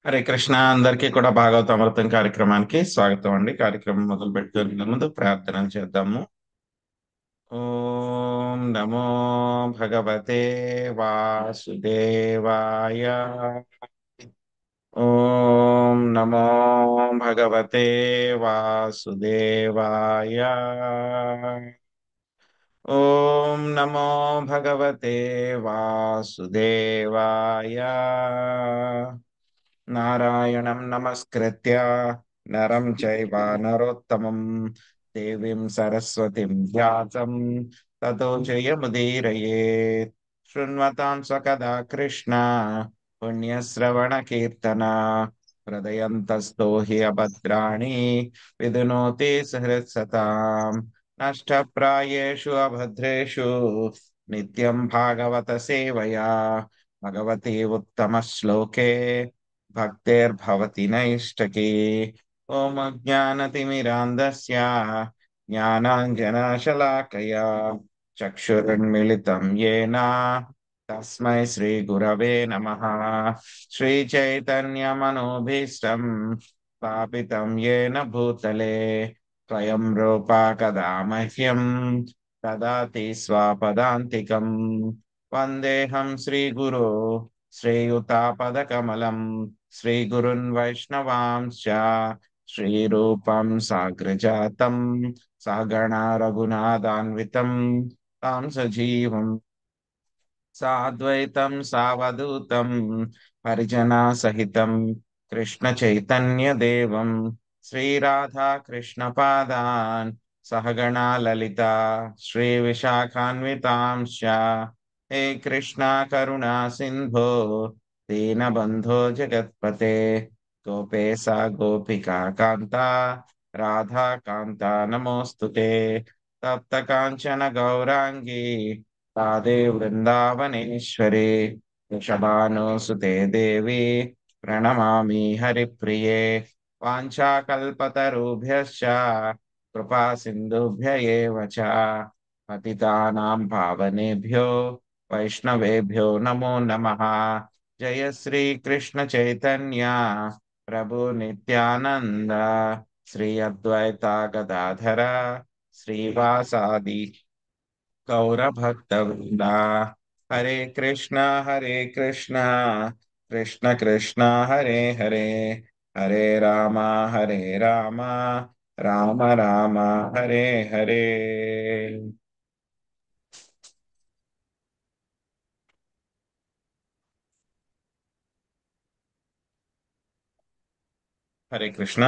హరే కృష్ణ. అందరికీ కూడా భాగవత అమృతం కార్యక్రమానికి స్వాగతం అండి. కార్యక్రమం మొదలు పెట్టుకునే ముందు ప్రార్థన చేద్దాము. ఓం నమో భగవతే వాసుదేవాయ. ఓం నమో భగవతే వాసుదేవాయ. ఓం నమో భగవతే వాసుదేవాయ. నారాయణం నమస్కృత్య నరం చైవ నరోత్తమం దేవీం సరస్వతిం వ్యాసం తతో జయముదీరయేత్. శృణ్వతాం స్వకదా కృష్ణ పుణ్యశ్రవణ కీర్తన హృదయంతస్థో హి అభద్రాణి విధునోతి సహృత్సతాం. నష్టప్రాయేషు అభద్రేషు నిత్యం భాగవత సేవయా భగవతి ఉత్తమ శ్లోకే భక్తేర్భవతి నైష్టకి. ఓం అజ్ఞానతిమిరాంధస్య జ్ఞానాంజనశలాకయా చక్షురున్మిళితం యేన తస్మై శ్రీగురవే నమః. శ్రీచైతన్యమనోభీష్టం స్థాపితం యేన భూతలే స్వయం రూపా కదా మహ్యం దదాతి స్వపదాంతికం. వందేహం శ్రీగురో శ్రీయుతాపదకమలం శ్రీగురున్ వైష్ణవాంశ్చ శ్రీరూపం సాగ్రజాతం సగణా రఘునాథాన్వితం తాం సజీవం సాద్వైతం సావధూతం పరిజనా సహితం కృష్ణ చైతన్య దేవం శ్రీరాధా కృష్ణ పాదాన్ సహగణా లలిత శ్రీ విశాఖాన్వితాంశ్చ. హే కృష్ణ కరుణా సింధో దీనబంధో జగత్పతే గోపేశ గోపికా కాంత రాధా కాంత నమోస్తుతే. తప్త కాంచన గౌరాంగీ రాధే వృందావనేశ్వరి వృషభానుసుతే దేవి ప్రణమామి హరిప్రియే. వాంఛాకల్పతరుభ్యశ్చ కృపా సింధుభ్య ఏవ చ పతితానాం పావనేభ్యో వైష్ణవేభ్యో నమో నమః. జయ శ్రీ కృష్ణ చైతన్య ప్రభు నిత్యానంద శ్రీ అద్వైత గదాధర శ్రీవాసాది గౌరభక్తవృంద. హరే కృష్ణ కృష్ణ కృష్ణ హరే హరే హరే రామ రామ రామ హరే హరే. హరే కృష్ణ.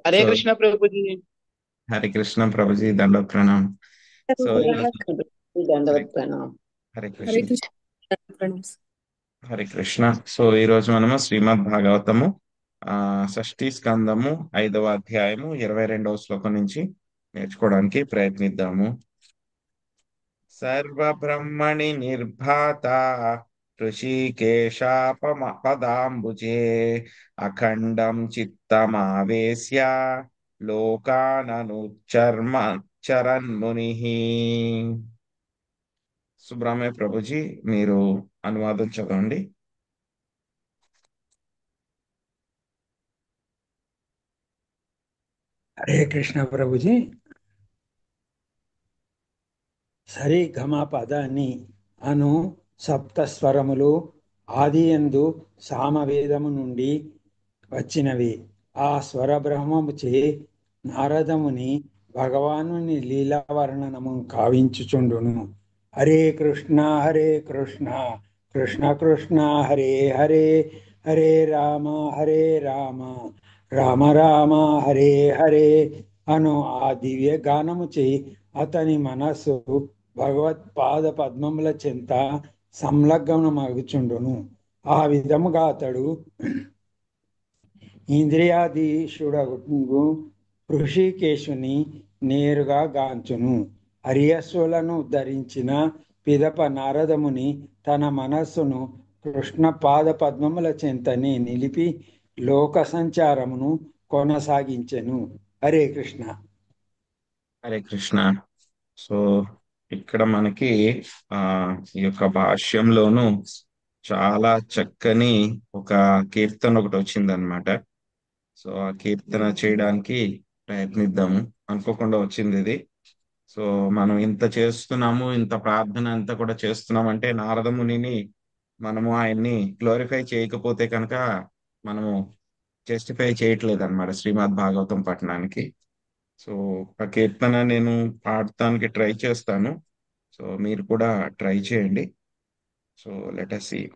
हरे సో कृष्ण प्रभु जी। హరే కృష్ణ ప్రభుజీ, దండ ప్రణాం. సో హరే दंडवत प्रणाम। హరే హరే కృష్ణ. కృష్ణ ప్రణమ్స్. హరే కృష్ణ. సో ఈ రోజు మనము శ్రీమద్ భాగవతము షష్ఠీ స్కందము 5వ అధ్యాయము 22వ శ్లోకం నుంచి నేర్చుకోవడానికి ప్రయత్నిద్దాము. సర్వబ్రహ్మణి నిర్భాత పదాంబుజే అఖండం చిత్తమావేశ్య లోకాననుచర్మ చరన్ముని. సుబ్రహ్మణ్య ప్రభుజీ, మీరు అనువాదం చదవండి. హరే కృష్ణ ప్రభుజీ. సరి గమ పదాన్ని అను సప్తస్వరములు ఆదియందు సామవేదము నుండి వచ్చినవి. ఆ స్వర బ్రహ్మముచే నారదముని భగవానుని లీలావర్ణనము కావించుచుండును. హరే కృష్ణ కృష్ణ కృష్ణ హరే హరే హరే రామ రామ రామ హరే హరే అను ఆ దివ్య గానముచే అతని మనస్సు భగవత్పాద పద్మముల చెంత సంలగ్నమగుచుండును. ఆ విధముగా అతడు ఇంద్రియాధీశుడగు ఋషికేశుని నేరుగా గాంచును. హరియస్సులను ధరించిన పిదప నారదముని తన మనస్సును కృష్ణ పాద పద్మముల చెంతనే నిలిపి లోక సంచారమును కొనసాగించెను. హరే కృష్ణ. హరే కృష్ణ. సో ఇక్కడ మనకి ఈ యొక్క భాష్యంలోను చాలా చక్కని ఒక కీర్తన ఒకటి వచ్చిందనమాట. సో ఆ కీర్తన చేయడానికి ప్రయత్నిద్దాము. అనుకోకుండా వచ్చింది ఇది. సో మనం ఇంత చేస్తున్నాము, ఇంత ప్రార్థన అంతా కూడా చేస్తున్నాం అంటే నారద మునిని మనము ఆయన్ని గ్లోరిఫై చేయకపోతే కనుక మనము జస్టిఫై చేయట్లేదు అనమాట శ్రీమద్ భాగవతం పఠనానికి. సో ఆ కీర్తన నేను పాడటానికి ట్రై చేస్తాను. సో మీరు కూడా ట్రై చేయండి. So let us see.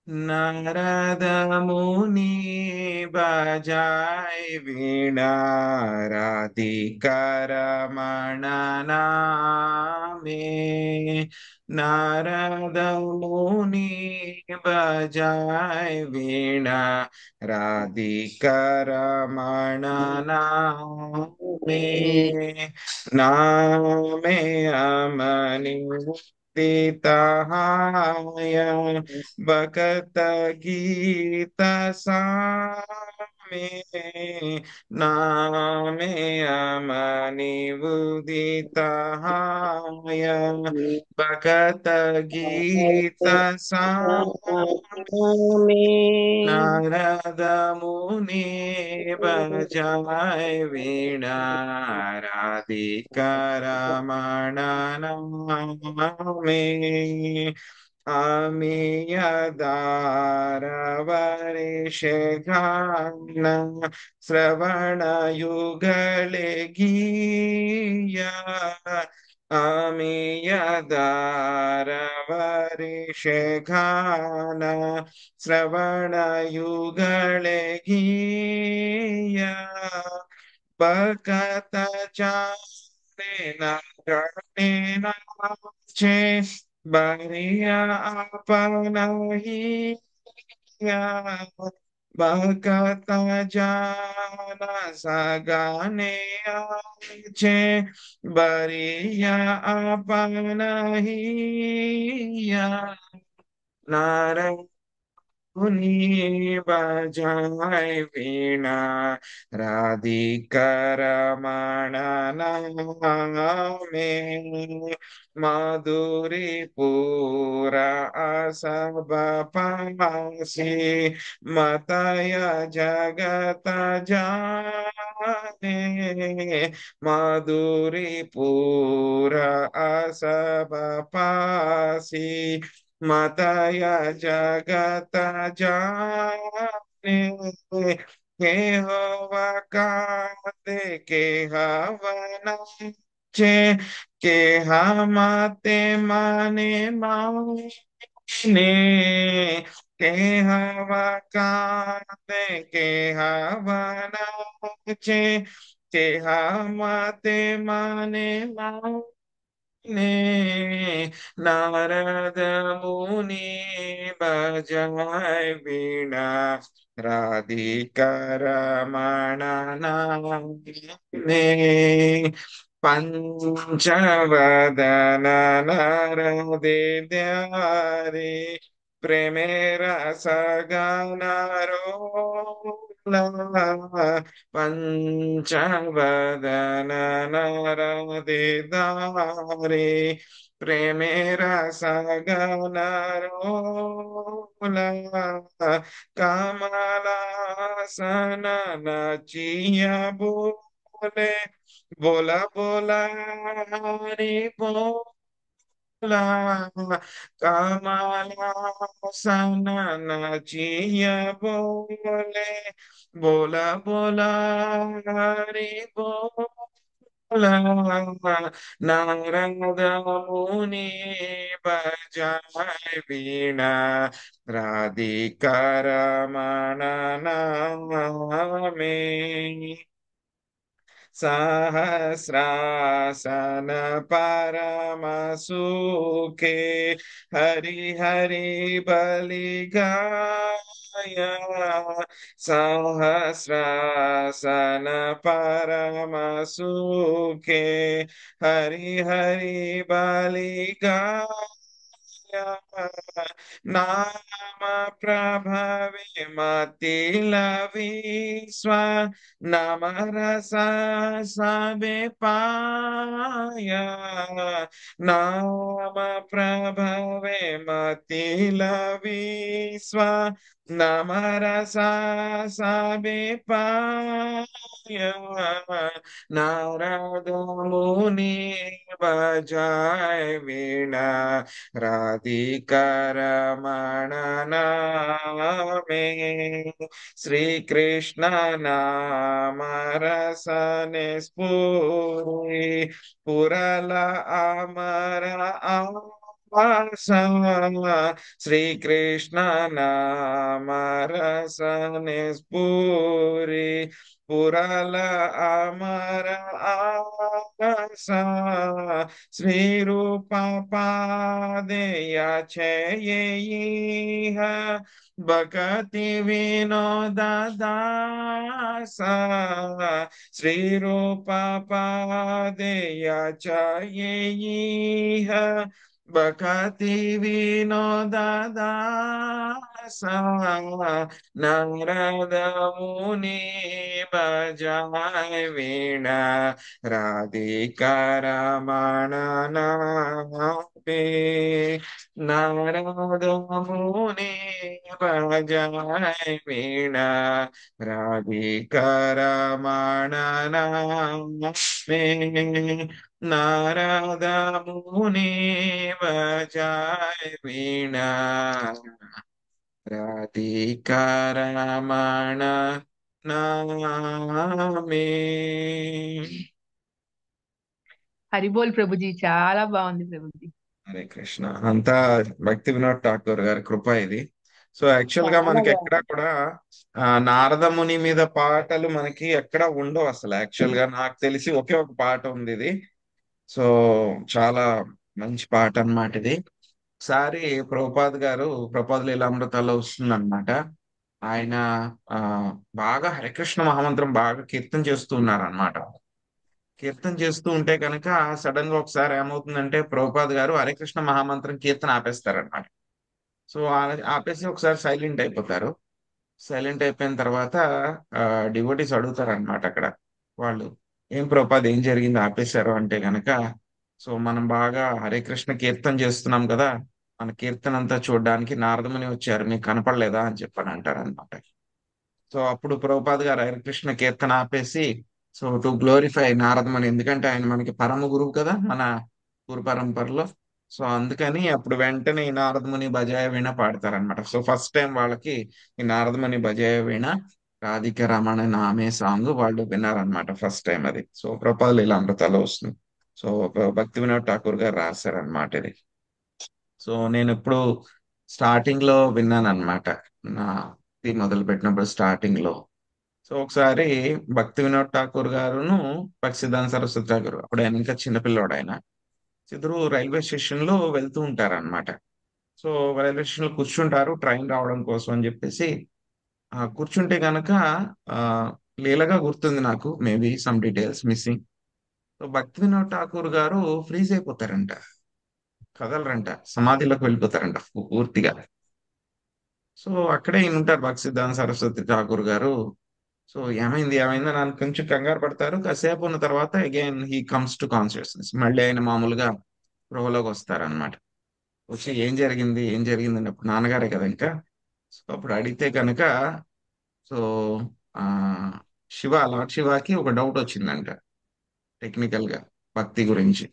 Narad मुनि बजाय वीणा राधिकर रमण नामे। नारद मुनि बजाय वीणा राधिकर रमण नामे। नामे अमनि मुक्तिदाय भगत गीत सामे। नामे अमनि उदिताय भगत गीत सामे। नारद मुनि बजाय वीणा राधिका रमण नामे। आमी यदार वर्षे गान श्रवण युगले गीया। आमी यदार वर्षे गान श्रवण युगले गीया। बकत चाले न गणे नाचे बरिया अपना हिया। बकत जाना सगाने आचे बरिया अपना हिया। नारायण मुनि बजाय वीणा राधिकर रमण नामे। माधुरीपुरा सब पासी मतय जगत जाने। माधुरीपुरा सब पासी मतय जगत जाने। के हवा काते के हवन चे के हमते माने माने। के हवा काते के हवन चे के हमते माने माने। नारद मुनि बजाय वीणा राधिका रमण नामे। पंचवदन नरदिद्यारे प्रेमेर सगनरोला। पंचवदन नरदिद्यारे प्रेमेरा सगनरोला। कमलासन नचिया बोले बोला बोला हरि बोला। कमलासन नचिया बोले बोला बोला हरि बोला। नारद मुनि बजाय वीणा राधिका रमण नामे। सहस्रासन परम सुखे हरि हरि बलि गाया। सहस्रासन परम सुखे हरि हरि बलि गाया। నామ ప్రభవే మతిల విశ్వ నమరస సబే పాయ నామ ప్రభవే మతిల విశ్వ నమరస సబే పాయ नारद मुनि बजाय वीणा राधिका रमण नामे श्री कृष्ण नाम रसने स्फुरी पुरल अमर आसा श्री कृष्ण नाम रसने स्फुरी पुरल अमर आसा श्री रूप पादेय छेयिह भक्ति विनोद दासा श्री रूप पादेय छेयिह भक्ति विनोद दासा नारद मुनि बजाय वीणा राधिका रमण नामे नारद मुनि बजाय वीणा राधिका रमण नामे नारद मुनि बजाय वीणा राधिका रमण నామే. హరిబోల్ ప్రభుజీ, చాలా బాగుంది ప్రభుజీ. హరే కృష్ణ. అంతా భక్తి వినోద్ ఠాకూర్ గారి కృప ఇది. సో యాక్చువల్ గా చాలా మనకి ఎక్కడా బాగుంది. కూడా నారద ముని మీద పాటలు మనకి ఎక్కడ ఉండవు అసలు. యాక్చువల్ గా నాకు తెలిసి ఒకే ఒక పాట ఉంది ఇది. సో చాలా మంచి పాట అన్నమాట ఇది. ఒకసారి ప్రభుపాద్ గారు ప్రభుపాద్ లీలామృతాల్లో వస్తుందన్నమాట. ఆయన ఆ బాగా హరికృష్ణ మహామంత్రం బాగా కీర్తన చేస్తూ ఉన్నారన్నమాట. కీర్తన చేస్తూ ఉంటే కనుక సడన్ గా ఒకసారి ఏమవుతుందంటే ప్రభుపాద్ గారు హరికృష్ణ మహామంత్రం కీర్తన ఆపేస్తారన్నమాట. సో ఆపేసి ఒకసారి సైలెంట్ అయిపోతారు. సైలెంట్ అయిపోయిన తర్వాత డివోటీస్ అడుగుతారు అనమాట అక్కడ వాళ్ళు, ఏం ప్రభుపాద్ ఏం జరిగింది ఆపేశారు అంటే గనక, సో మనం బాగా హరే కృష్ణ కీర్తన చేస్తున్నాం కదా, మన కీర్తన అంతా చూడడానికి నారదముని వచ్చారు, మీకు కనపడలేదా అని చెప్పని అంటారు అనమాట. సో అప్పుడు ప్రభుపాద్ గారు హరికృష్ణ కీర్తన ఆపేసి, సో టు గ్లోరిఫై నారదముని, ఎందుకంటే ఆయన మనకి పరమ గురువు కదా మన గురు పరంపరలో. సో అందుకని అప్పుడు వెంటనే ఈ నారదముని భజాయ వీణ పాడతారనమాట. సో ఫస్ట్ టైం వాళ్ళకి ఈ నారదముని భజాయ వీణ రాధిక రమణ నామే సాంగ్ వాళ్ళు విన్నారనమాట ఫస్ట్ టైం అది. సో ప్రభుపాద లీలామృతాల్లో వస్తుంది. సో భక్తి వినోద్ ఠాకూర్ గారు రాశారనమాట ఇది. సో నేను ఎప్పుడు స్టార్టింగ్ లో విన్నాను అనమాట, నా ఇది మొదలు పెట్టినప్పుడు స్టార్టింగ్ లో. సో ఒకసారి భక్తి వినోద్ ఠాకూర్ గారును భక్తిసిద్ధాంత సరస్వతి ఠాకూర్, అప్పుడు ఆయన ఇంకా చిన్నపిల్లోడు, ఆయన ఇద్దరు రైల్వే స్టేషన్ లో వెళ్తూ ఉంటారన్నమాట. సో రైల్వే స్టేషన్ లో కూర్చుంటారు ట్రైన్ రావడం కోసం అని చెప్పేసి. కూర్చుంటే గనక ఆ లీలగా గుర్తుంది నాకు, maybe some details missing. So భక్తి వినోద్ ఠాకూర్ గారు ఫ్రీజ్ అయిపోతారంట, కదలరంట, సమాధిలోకి వెళ్ళిపోతారంట పూర్తిగా. సో అక్కడే ఈయన ఉంటారు భక్తి సిద్ధాంత సరస్వతి ఠాకూర్ గారు. సో ఏమైంది ఏమైంది అని కొంచెం కంగారు పడతారు. కాసేపు ఉన్న తర్వాత again he comes to consciousness, మళ్ళీ ఆయన మామూలుగా స్పృహలోకి వస్తారనమాట. వచ్చి ఏం జరిగింది ఏం జరిగింది అన్నప్పుడు నాన్నగారే కదా ఇంకా. సో అప్పుడు అడిగితే కనుక, సో ఆ లార్డ్ శివకి ఒక డౌట్ వచ్చిందంట టెక్నికల్ గా భక్తి గురించి.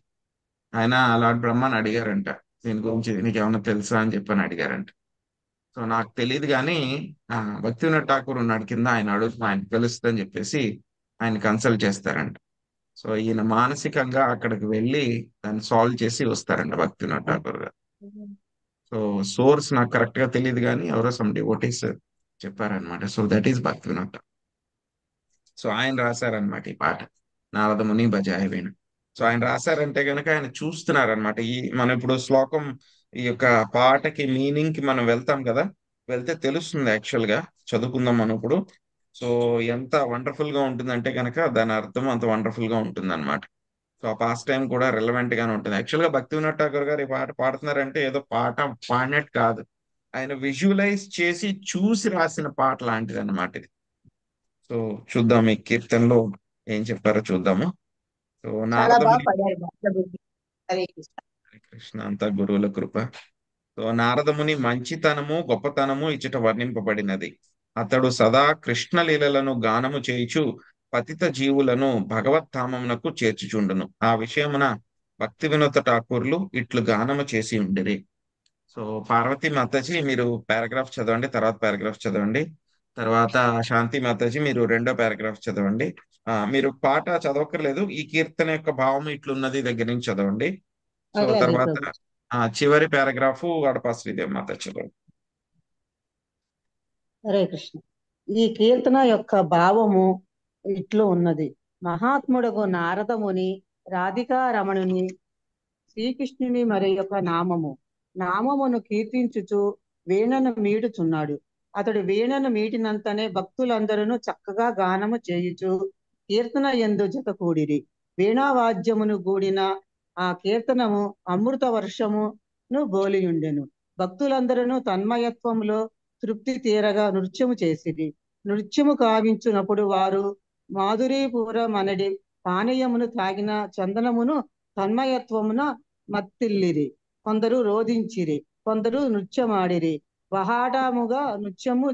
ఆయన లార్డ్ బ్రహ్మని అడిగారంట, దీని గురించి నీకు ఏమన్నా తెలుసా అని చెప్పని అడిగారంట. సో నాకు తెలియదు కానీ భక్తి వినోద్ ఠాకూర్ ఉన్నాడు కింద, ఆయన అడుగు, ఆయన తెలుస్తుంది అని చెప్పేసి ఆయన కన్సల్ట్ చేస్తారంట. సో ఈయన మానసికంగా అక్కడికి వెళ్ళి దాన్ని సాల్వ్ చేసి వస్తారంట భక్తి వినోద్ ఠాకూర్ గారు. సో సోర్స్ నాకు కరెక్ట్ గా తెలియదు కానీ ఎవరో సమ్ డివోటీస్ చెప్పారనమాట. సో దట్ ఈస్ భక్తి వినోద్ ఠాకూర్. సో ఆయన రాశారనమాట ఈ పాట నారదముని భజాయ వీణ. సో ఆయన రాశారంటే గనక ఆయన చూస్తున్నారనమాట. ఈ మనం ఇప్పుడు శ్లోకం, ఈ యొక్క పాటకి మీనింగ్ కి మనం వెళ్తాం కదా, వెళ్తే తెలుస్తుంది యాక్చువల్ గా, చదువుకుందాం మనం ఇప్పుడు. సో ఎంత వండర్ఫుల్ గా ఉంటుందంటే గనక దాని అర్థం అంత వండర్ఫుల్ గా ఉంటుంది అనమాట. సో ఆ పాస్ టైం కూడా రిలవెంట్ గానే ఉంటుంది. యాక్చువల్ గా భక్తి వినోద్ ఠాకూర్ గారు ఈ పాట పాడుతున్నారంటే ఏదో పాట పాడినట్టు కాదు, ఆయన విజువలైజ్ చేసి చూసి రాసిన పాట లాంటిది అన్నమాట ఇది. సో చూద్దాం ఈ కీర్తనలో ఏం చెప్పారో చూద్దాము. సో చాలా బాగా నారదముని, పడారు ప్రభుజీ. హరే కృష్ణ. కృష్ణ అంతా గురువుల కృప. సో నారదముని మంచితనము గొప్పతనము ఇచ్చట వర్ణింపబడినది. అతడు సదా కృష్ణ లీలలను గానము చేయుచు పతిత జీవులను భగవత్ధామమునకు చేర్చుచుండును. ఆ విషయమున భక్తి వినోద ఠాకూర్లు ఇట్లు గానము చేసి ఉండిరి. సో పార్వతీ మాతాజీ మీరు పారాగ్రాఫ్ చదవండి, తర్వాత పారాగ్రాఫ్ చదవండి, తర్వాత శాంతి మాతాజీ మీరు రెండో పారాగ్రాఫ్ చదవండి. మీరు పాట చదవక్కర్లేదు, ఈ కీర్తన యొక్క భావం ఇట్లున్నది దగ్గర నుంచి చదవండి. సో అలాగే తర్వాత ప్రభు. చివరి పారాగ్రాఫ్ గడప శ్రీదేవి మాత చదవండి. హరే కృష్ణ. ఈ కీర్తన యొక్క భావము ఇట్లు ఉన్నది. మహాత్ముడగు నారదముని రాధికా రమణుని శ్రీకృష్ణుని మరి యొక్క నామమును కీర్తించుచు వీణను మీటుచున్నాడు. అతడు వీణను మీటినంతనే భక్తులందరూ చక్కగా గానము చేయుచు కీర్తన యందు జత కూడిరి. వీణావాద్యమును గూడిన ఆ కీర్తనము అమృత వర్షమును బోలియుండెను. భక్తులందరూ తన్మయత్వంలో తృప్తి తీరగా నృత్యము చేసిరి. నృత్యము కావించునప్పుడు వారు మాధురీపూరమనడి పానీయమును తాగిన చందనమును తన్మయత్వమున మత్తిల్లిరి. కొందరు రోధించిరి, కొందరు నృత్యమాడిరి. వహాటముగా నృత్యము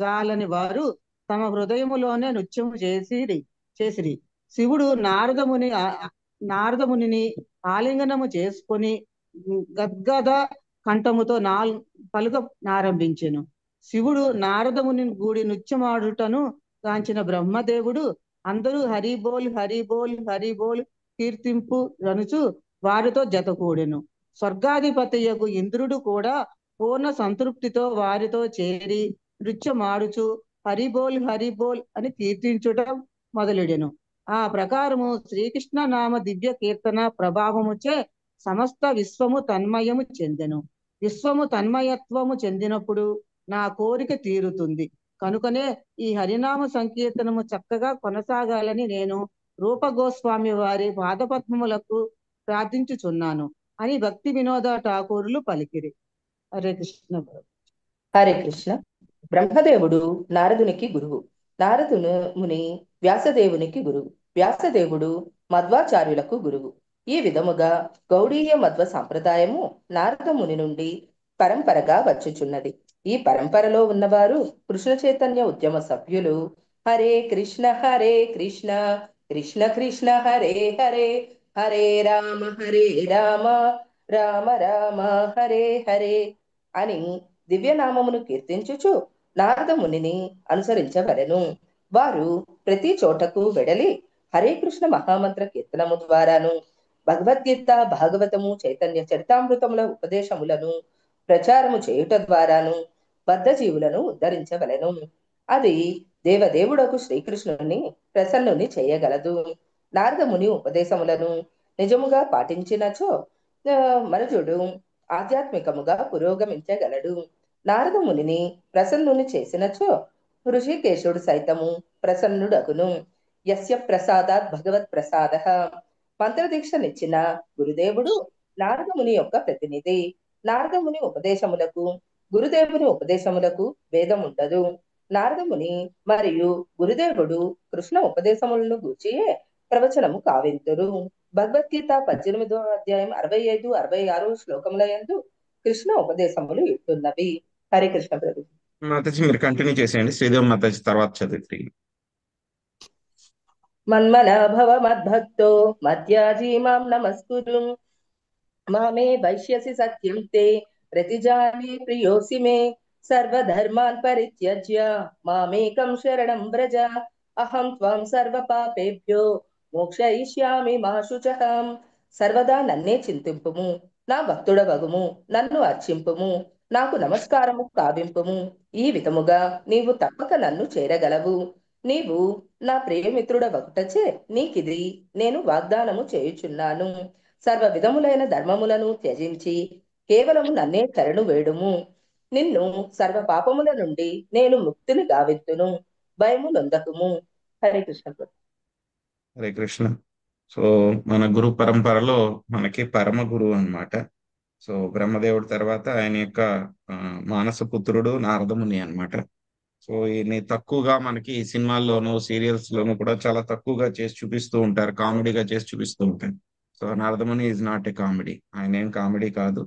జాలని వారు తమ హృదయములోనే నృత్యము చేసిరి. శివుడు నారదముని ఆలింగనము చేసుకొని గద్గద కంఠముతో పలుకనారంభించెను. శివుడు నారదముని గూడి నృత్యమాడుటను గాంచిన బ్రహ్మదేవుడు అందరూ హరిబోల్ హరిబోల్ హరిబోల్ కీర్తింపు రనుచు వారితో జతకూడెను. స్వర్గాధిపతియగు ఇంద్రుడు కూడా పూర్ణ సంతృప్తితో వారితో చేరి నృత్యమాడుచు హరిబోల్ హరిబోల్ అని కీర్తించుట మొదలెడెను. ఆ ప్రకారము శ్రీకృష్ణ నామ దివ్య కీర్తన ప్రభావముచే సమస్త విశ్వము తన్మయము చెందెను. విశ్వము తన్మయత్వము చెందినప్పుడు నా కోరిక తీరుతుంది. కనుకనే ఈ హరినామ సంకీర్తనము చక్కగా కొనసాగాలని నేను రూప గోస్వామి వారి పాదపద్మములకు ప్రార్థించుచున్నాను అని భక్తి వినోద ఠాకూరులు పలికిరి. హరే కృష్ణ. హరే కృష్ణ. బ్రహ్మదేవుడు నారదునికి గురువు, నారదును ముని వ్యాసదేవునికి గురువు, వ్యాసదేవుడు మధ్వాచార్యులకు గురువు. ఈ విధముగా గౌడీయ మధ్వ సంప్రదాయము నారద ముని నుండి పరంపరగా వచ్చుచున్నది. ఈ పరంపరలో ఉన్నవారు కృష్ణ చైతన్య ఉద్యమ సభ్యులు. హరే కృష్ణ కృష్ణ కృష్ణ హరే హరే, హరే రామ రామ రామ హరే హరే అని దివ్యనామమును కీర్తించుచు నారద మునిని అనుసరించవలెను. వారు ప్రతి చోటకు వెడలి హరే కృష్ణ మహామంత్ర కీర్తనము ద్వారాను భగవద్గీత భాగవతము చైతన్య చరితామృతముల ఉపదేశములను ప్రచారము చేయుట ద్వారాను బద్ధజీవులను ఉద్ధరించవలెను. అది దేవదేవుడకు శ్రీకృష్ణుని ప్రసన్నుని చేయగలదు. నారద ముని ఉపదేశములను నిజముగా పాటించినచో మనుజుడు ఆధ్యాత్మికముగా పురోగమించగలడు. నారద మునిని ప్రసన్నుని చేసినచో ఋషికేశుడు సైతము ప్రసన్నుడగును. యస్య ప్రసాదాత్ భగవత్ ప్రసాద. మంత్రదీక్షనిచ్చిన గురుదేవుడు నారద ముని యొక్క ప్రతినిధి. నారద ముని ఉపదేశములకు గురుదేవుని ఉపదేశములకు భేదం ఉండదు. నారద ముని మరియు గురుదేవుడు కృష్ణ ఉపదేశములను గూర్చియే ప్రవచనము కావింతురు. భగవద్గీత 18వ అధ్యాయం 65, 66 శ్లోకముల యందు కృష్ణ ఉపదేశములు ఇట్టున్నవి. హరే కృష్ణ ప్రభు. మాతాజీ మీరు కంటిన్యూ చేసేయండి, శ్రీదేవి మాతాజీ తర్వాత చదివి. మన్మనాభవ మద్భక్తో మధ్యాజీ మాం నమస్కురు, మామే వైశ్యసి సత్యం తే ప్రతిజానే ప్రియోసి మే, సర్వధర్మాన్ పరిత్యజ్య మామేకం శరణం వ్రజ, అహం త్వం సర్వ పాపేభ్యో మోక్షయిష్యామి మా శుచః. సర్వదా నన్నే చింతింపుము, నా భక్తుడవగుము, నన్ను అర్చింపుము, నాకు నమస్కారము కావింపుము. ఈ విధముగా నీవు తప్పక నన్ను చేరగలవు. నీవు నా ప్రియమిత్రుడవగుటచే నీకిది నేను వాగ్దానము చేయుచున్నాను. సర్వ విధములైన ధర్మములను త్యజించి కేవలము నన్నే శరణు వేడుము. నిన్ను సర్వ పాపముల నుండి నేను ముక్తిని గావింతును. భయము నొందకుము. హరే కృష్ణ. హరే కృష్ణ. సో మన గురు పరంపరలో మనకి పరమ గురువు అన్నమాట. సో బ్రహ్మదేవుడి తర్వాత ఆయన యొక్క ఆ, మానస పుత్రుడు నారదముని అన్నమాట. సో ఈయన్ని తక్కువగా మనకి సినిమాల్లోనూ సీరియల్స్ లోనూ కూడా చాలా తక్కువగా చేసి చూపిస్తూ ఉంటారు, కామెడీగా చేసి చూపిస్తూ ఉంటారు. So Naradamuni is not a comedy, ఆయన ఏం కామెడీ కాదు.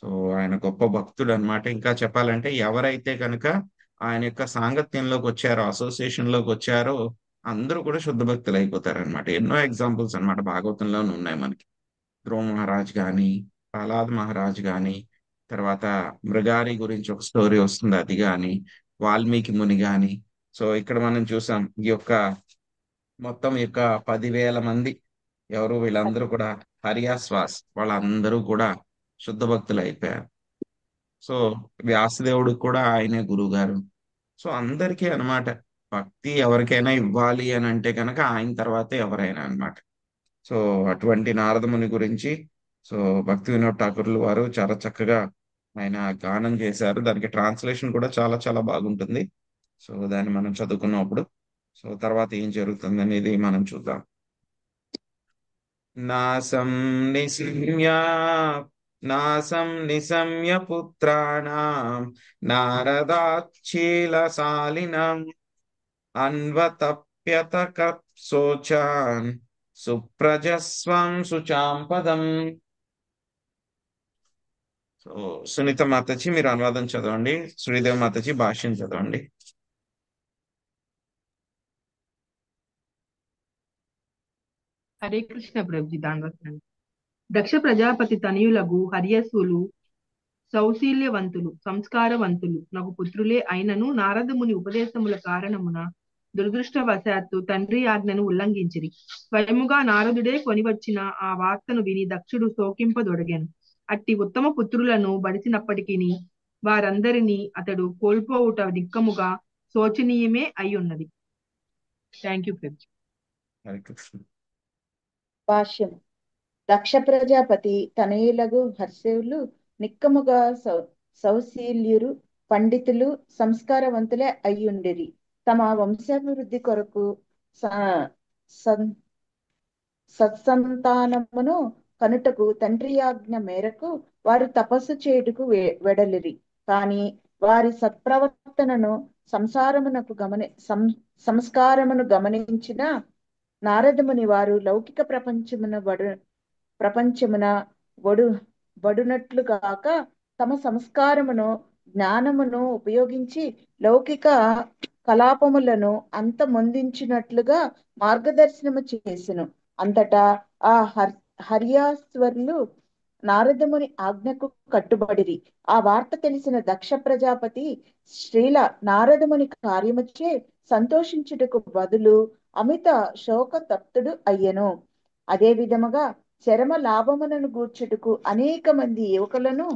సో ఆయన గొప్ప భక్తుడు అన్నమాట. ఇంకా చెప్పాలంటే ఎవరైతే కనుక ఆయన యొక్క సాంగత్యంలోకి వచ్చారో, అసోసియేషన్ లోకి వచ్చారో, అందరూ కూడా శుద్ధ భక్తులు అయిపోతారు అనమాట. ఎన్నో ఎగ్జాంపుల్స్ అన్నమాట భాగవతంలోనే ఉన్నాయి మనకి. ధ్రువ మహారాజ్ గాని, ప్రహ్లాద్ మహారాజ్ గాని, తర్వాత మృగారి గురించి ఒక స్టోరీ వస్తుంది అది గాని, వాల్మీకి ముని గాని. సో ఇక్కడ మనం చూసాం ఈ యొక్క మొత్తం ఈ యొక్క 10,000 మంది ఎవరు వీళ్ళందరూ కూడా హరియాస్వాస్ వాళ్ళందరూ కూడా శుద్ధ భక్తులు అయిపోయారు. సో వ్యాసదేవుడు కూడా ఆయనే గురువు గారు. సో అందరికీ అన్నమాట భక్తి ఎవరికైనా ఇవ్వాలి అని అంటే కనుక ఆయన తర్వాతే ఎవరైనా అన్నమాట. సో అటువంటి నారదముని గురించి సో భక్తి వినోద్ ఠాకూర్లు వారు చాలా చక్కగా ఆయన గానం చేశారు. దానికి ట్రాన్స్లేషన్ కూడా చాలా చాలా బాగుంటుంది. సో దాన్ని మనం చదువుకున్నప్పుడు సో తర్వాత ఏం జరుగుతుంది అనేది మనం చూద్దాం. నాసం నిశమ్య నాసం నిశమ్య పుత్రాణం నారదాక్షీలశాలినం అన్వతప్యత కప్సోచాన్ సుప్రజస్వం శుచాం పదం. సో సునీత మాతాజీ మీరు అనువాదం చదవండి, శ్రీదేవి మాతాజీ భాష్యం చదవండి. హరే కృష్ణ ప్రభుజీ. దాని దక్ష ప్రజాపతి తనయులగు హర్యసులు సౌశీల్యవంతులు సంస్కారవంతులు నగు పుత్రులే అయినను నారదముని ఉపదేశముల కారణమున దురదృష్టవశాత్తు తండ్రి ఆజ్ఞను ఉల్లంఘించిరి. స్వయముగా నారదుడే కొనివచ్చిన ఆ వార్తను విని దక్షుడు శోకింపదొడగాను. అట్టి ఉత్తమ పుత్రులను బడిసినప్పటికీ వారందరినీ అతడు కోల్పోవుట నిక్కముగా శోచనీయమే అయి ఉన్నది. థ్యాంక్ యూ ప్రభు. హరే కృష్ణ. భాష్యం. దక్ష ప్రజాపతి తనయులగు హర్షవులు నిక్కముగా సౌశీల్యురు, పండితులు, సంస్కారవంతులే అయ్యుండిరి. తమ వంశాభివృద్ధి కొరకు సత్సంతానమును కనుటకు తండ్రి ఆజ్ఞ మేరకు వారు తపస్సు చేయుటకు వెడలిరి. కాని వారి సత్ప్రవర్తనను సంస్కారమును గమనించిన నారదముని వారు లౌకిక ప్రపంచమున బడునట్లు కాక తమ సంస్కారమును జ్ఞానమును ఉపయోగించి లౌకిక కలాపములను అంతమొందించినట్లుగా మార్గదర్శనము చేసెను. అంతటా ఆ హర్యాశ్వర్లు నారదముని ఆజ్ఞకు కట్టుబడిరి. ఆ వార్త తెలిసిన దక్ష ప్రజాపతి శ్రీల నారదముని కార్యముచే సంతోషించుటకు బదులు అమిత శోక తప్తుడు అయ్యెను. అదే విధముగా చరమ లాభములను గూర్చుటకు అనేక మంది యువకులను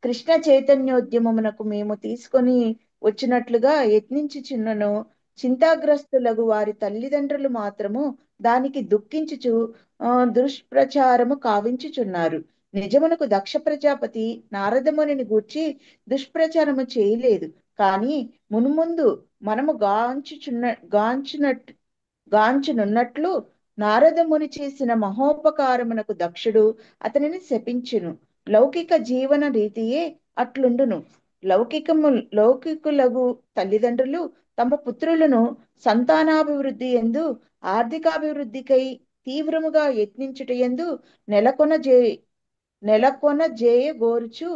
కృష్ణ చైతన్యోద్యమమునకు మేము తీసుకొని వచ్చినట్లుగా యత్నించుచున్నను. చింతాగ్రస్తులకు వారి తల్లిదండ్రులు మాత్రము దానికి దుఃఖించుచు దుష్ప్రచారము కావించుచున్నారు. నిజమునకు దక్ష ప్రజాపతి నారదమునిని గూర్చి దుష్ప్రచారము చేయలేదు. కానీ మున్ముందు మనము గాంచునున్నట్లు నారదముని చేసిన మహోపకారమునకు దక్షుడు అతనిని శపించును. లౌకిక జీవన రీతియే అట్లుండును. లౌకికులగు తల్లిదండ్రులు తమ పుత్రులను సంతానాభివృద్ధి ఎందు ఆర్థికాభివృద్ధికై తీవ్రముగా యత్నించుట ఎందు నెలకొనజేయగోరుచు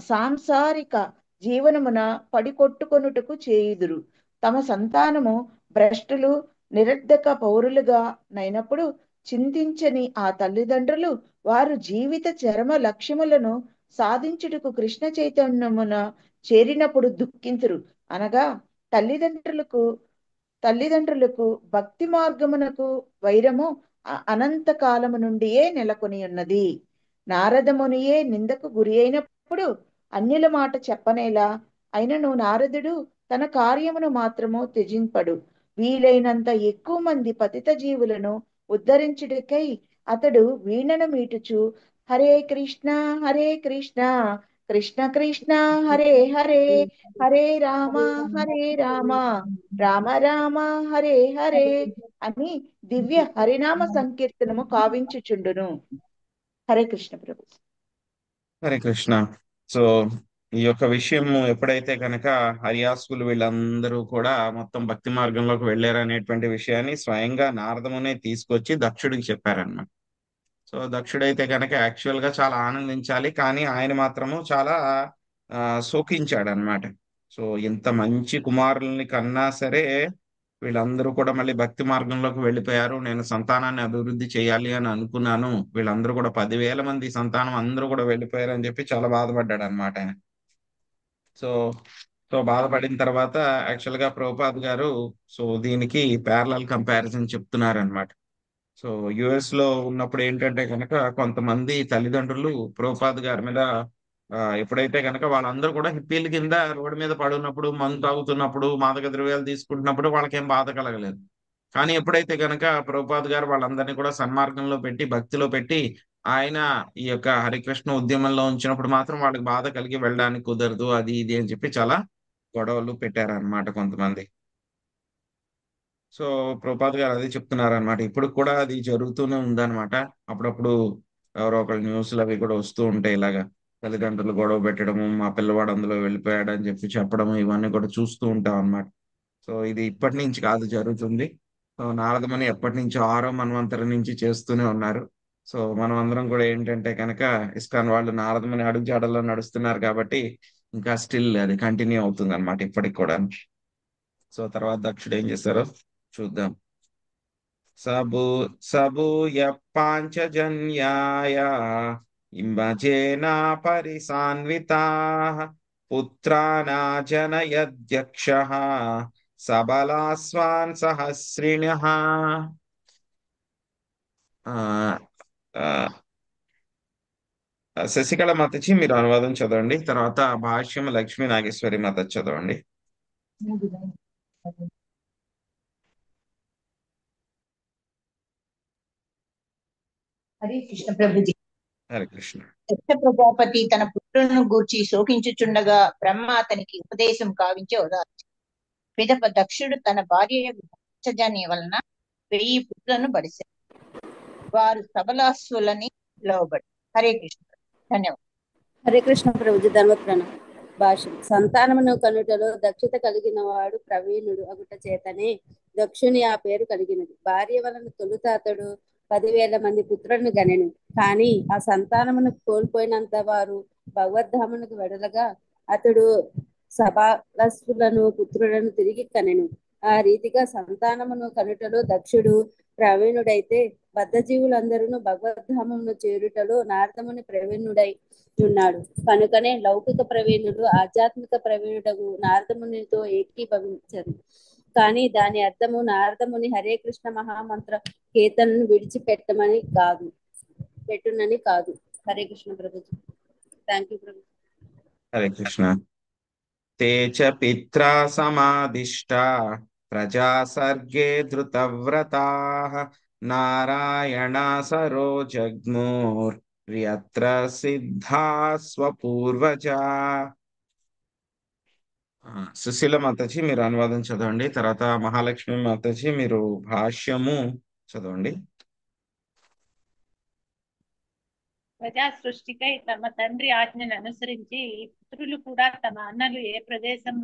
సాంసారిక జీవనమున పడికొట్టుకొనుటకు చేయుదురు. తమ సంతానము భ్రష్టులు నిరర్ధక పౌరులుగా నైనప్పుడు చింతించని ఆ తల్లిదండ్రులు వారు జీవిత చరమ లక్ష్యములను సాధించుటకు కృష్ణ చైతన్యమున చేరినప్పుడు దుఃఖింతురు. అనగా తల్లిదండ్రులకు భక్తి మార్గమునకు వైరము అనంత కాలము నుండియే నెలకొని ఉన్నది. నారదమునియే నిందకు గురి అయినప్పుడు అన్యుల మాట చెప్పనేలా. అయినను నారదుడు తన కార్యమును మాత్రము త్యజింపడు. వీలైనంత ఎక్కువ మంది పతిత జీవులను ఉద్ధరించుటకై అతడు వీణను మీటుచు హరే కృష్ణ కృష్ణ కృష్ణ హరే హరే హరే రామ రామ రామ హరే హరే అని దివ్య హరినామ సంకీర్తనము కావించుచుండును. హరే కృష్ణ ప్రభు. హరే కృష్ణ. సో ఈ యొక్క విషయం ఎప్పుడైతే కనుక హరియాసులు వీళ్ళందరూ కూడా మొత్తం భక్తి మార్గంలోకి వెళ్ళారనేటువంటి విషయాన్ని స్వయంగా నారదమునే తీసుకొచ్చి దక్షుడికి చెప్పారన్నమాట. సో దక్షుడైతే కనుక యాక్చువల్ గా చాలా ఆనందించాలి, కానీ ఆయన మాత్రము చాలా శోకించాడు అనమాట. సో ఇంత మంచి కుమారుల్ని కన్నా సరే వీళ్ళందరూ కూడా మళ్ళీ భక్తి మార్గంలోకి వెళ్ళిపోయారు, నేను సంతానాన్ని అభివృద్ధి చేయాలి అని అనుకున్నాను, వీళ్ళందరూ కూడా 10,000 మంది సంతానం అందరూ కూడా వెళ్ళిపోయారు అని చెప్పి చాలా బాధపడ్డాడు అనమాట ఆయన. సో సో బాధపడిన తర్వాత యాక్చువల్ గా ప్రభుపాద్ గారు సో దీనికి ప్యారలల్ కంపారిజన్ చెప్తున్నారు అనమాట. సో యుఎస్ లో ఉన్నప్పుడు ఏంటంటే కనుక కొంతమంది తల్లిదండ్రులు ప్రభుపాద్ గారి మీద ఎప్పుడైతే కనుక వాళ్ళందరూ కూడా హిప్పీల కింద రోడ్డు మీద పడున్నప్పుడు, మందు తాగుతున్నప్పుడు, మాదక ద్రవ్యాలు తీసుకుంటున్నప్పుడు వాళ్ళకేం బాధ కలగలేదు. కానీ ఎప్పుడైతే కనుక ప్రభుపాద్ గారు వాళ్ళందరినీ కూడా సన్మార్గంలో పెట్టి భక్తిలో పెట్టి ఆయన ఈ యొక్క హరికృష్ణ ఉద్యమంలో ఉంచినప్పుడు మాత్రం వాళ్ళకి బాధ కలిగి వెళ్ళడానికి కుదరదు, అది ఇది అని చెప్పి చాలా గొడవలు పెట్టారన్నమాట కొంతమంది. సో ప్రభుపాద్ గారు అదే చెప్తున్నారు అనమాట. ఇప్పుడు కూడా అది జరుగుతూనే ఉందన్నమాట. అప్పుడప్పుడు ఎవరో ఒకళ్ళు న్యూస్లు అవి కూడా వస్తూ ఉంటాయి, ఇలాగా తల్లిదండ్రులు గొడవ పెట్టడము, మా పిల్లవాడు అందులో వెళ్ళిపోయాడు అని చెప్పి చెప్పడము, ఇవన్నీ కూడా చూస్తూ ఉంటాం అన్నమాట. సో ఇది ఇప్పటి నుంచి కాదు జరుగుతుంది. సో నారదముని ఎప్పటి నుంచి 6వ మన్వంతరం నుంచి చేస్తూనే ఉన్నారు. సో మనం అందరం కూడా ఏంటంటే కనుక ఇస్కాన్ వాళ్ళు నారదముని అడుగుజాడల్లో నడుస్తున్నారు కాబట్టి ఇంకా స్టిల్ అది కంటిన్యూ అవుతుంది అనమాట ఇప్పటికి కూడా. సో తర్వాత దక్షుడు ఏం చేస్తారో చూద్దాం. సబూయ పాంచజన్యాయ ఇంబజేనా పరిసాన్వితా పుత్రానా జనయద్యక్షః సబలాస్వాన్ సహస్రిణః. శశికళ మాతజీ మీరు అనువాదం చదవండి, తర్వాత భాష్యం లక్ష్మీ నాగేశ్వరి మాత చదవండి. హరే కృష్ణ ప్రభుజీ. హరే కృష్ణ. దక్ష ప్రజాపతి తన పుత్రులను గూర్చి శోకించుచుండగా బ్రహ్మ అతనికి ఉపదేశం కావించి ఓదార్చాడు. పిదప దక్షుడు తన భార్య పంచజన్య వలన 1000 పుత్రులను బడిశాడు. వారు సబలాస్వులని పిలువబడి. హరే కృష్ణ. ధన్యవాదాలు. హరే కృష్ణ ప్రభుజీ. ధర్మప్రణ భాష్యం. సంతానమును కనుటలో దక్షత కలిగిన వాడు ప్రవీణుడు అగుట చేతనే దక్షుని ఆ పేరు కలిగినది. భార్య వలన తొలుత అతడు 10,000 మంది పుత్రులను గనెను. కానీ ఆ సంతానమును కోల్పోయినంత వారు భగవద్ధామునకు వెడలగా అతడు సబాలస్సులను పుత్రులను తిరిగి కనెను. ఆ రీతిగా సంతానమును కనుటలో దక్షుడు ప్రవీణుడైతే బద్ధజీవులందరూ భగవద్ధామమును చేరుటలో నారదముని ప్రవీణుడై ఉన్నాడు. కనుకనే లౌకిక ప్రవీణుడు ఆధ్యాత్మిక ప్రవీణుడు నారదమునితో ఏకీభవించరు. కానీ దాని అర్థము నారదముని హరే కృష్ణ మహామంత్ర కీర్తనను విడిచిపెట్టమని కాదు, పెట్టునని కాదు. హరే కృష్ణ ప్రభుజీ. థ్యాంక్ యూ ప్రభు. హరే కృష్ణ. తే చ పిత్రా సమాదిష్టా ప్రజా సర్గే ధృతవ్రతాః నారాయణ సరో జగ్మూర్ యత్ర సిద్ధా స్వపూర్వజా. సుశీల మాతాజీ మీరు అనువాదం చదవండి, తర్వాత మహాలక్ష్మి మాతాజీ మీరు భాష్యము చదవండి. ప్రజా సృష్టికై తమ తండ్రి ఆజ్ఞను అనుసరించి ఈ పుత్రులు కూడా తమ అన్నలు ఏ ప్రదేశం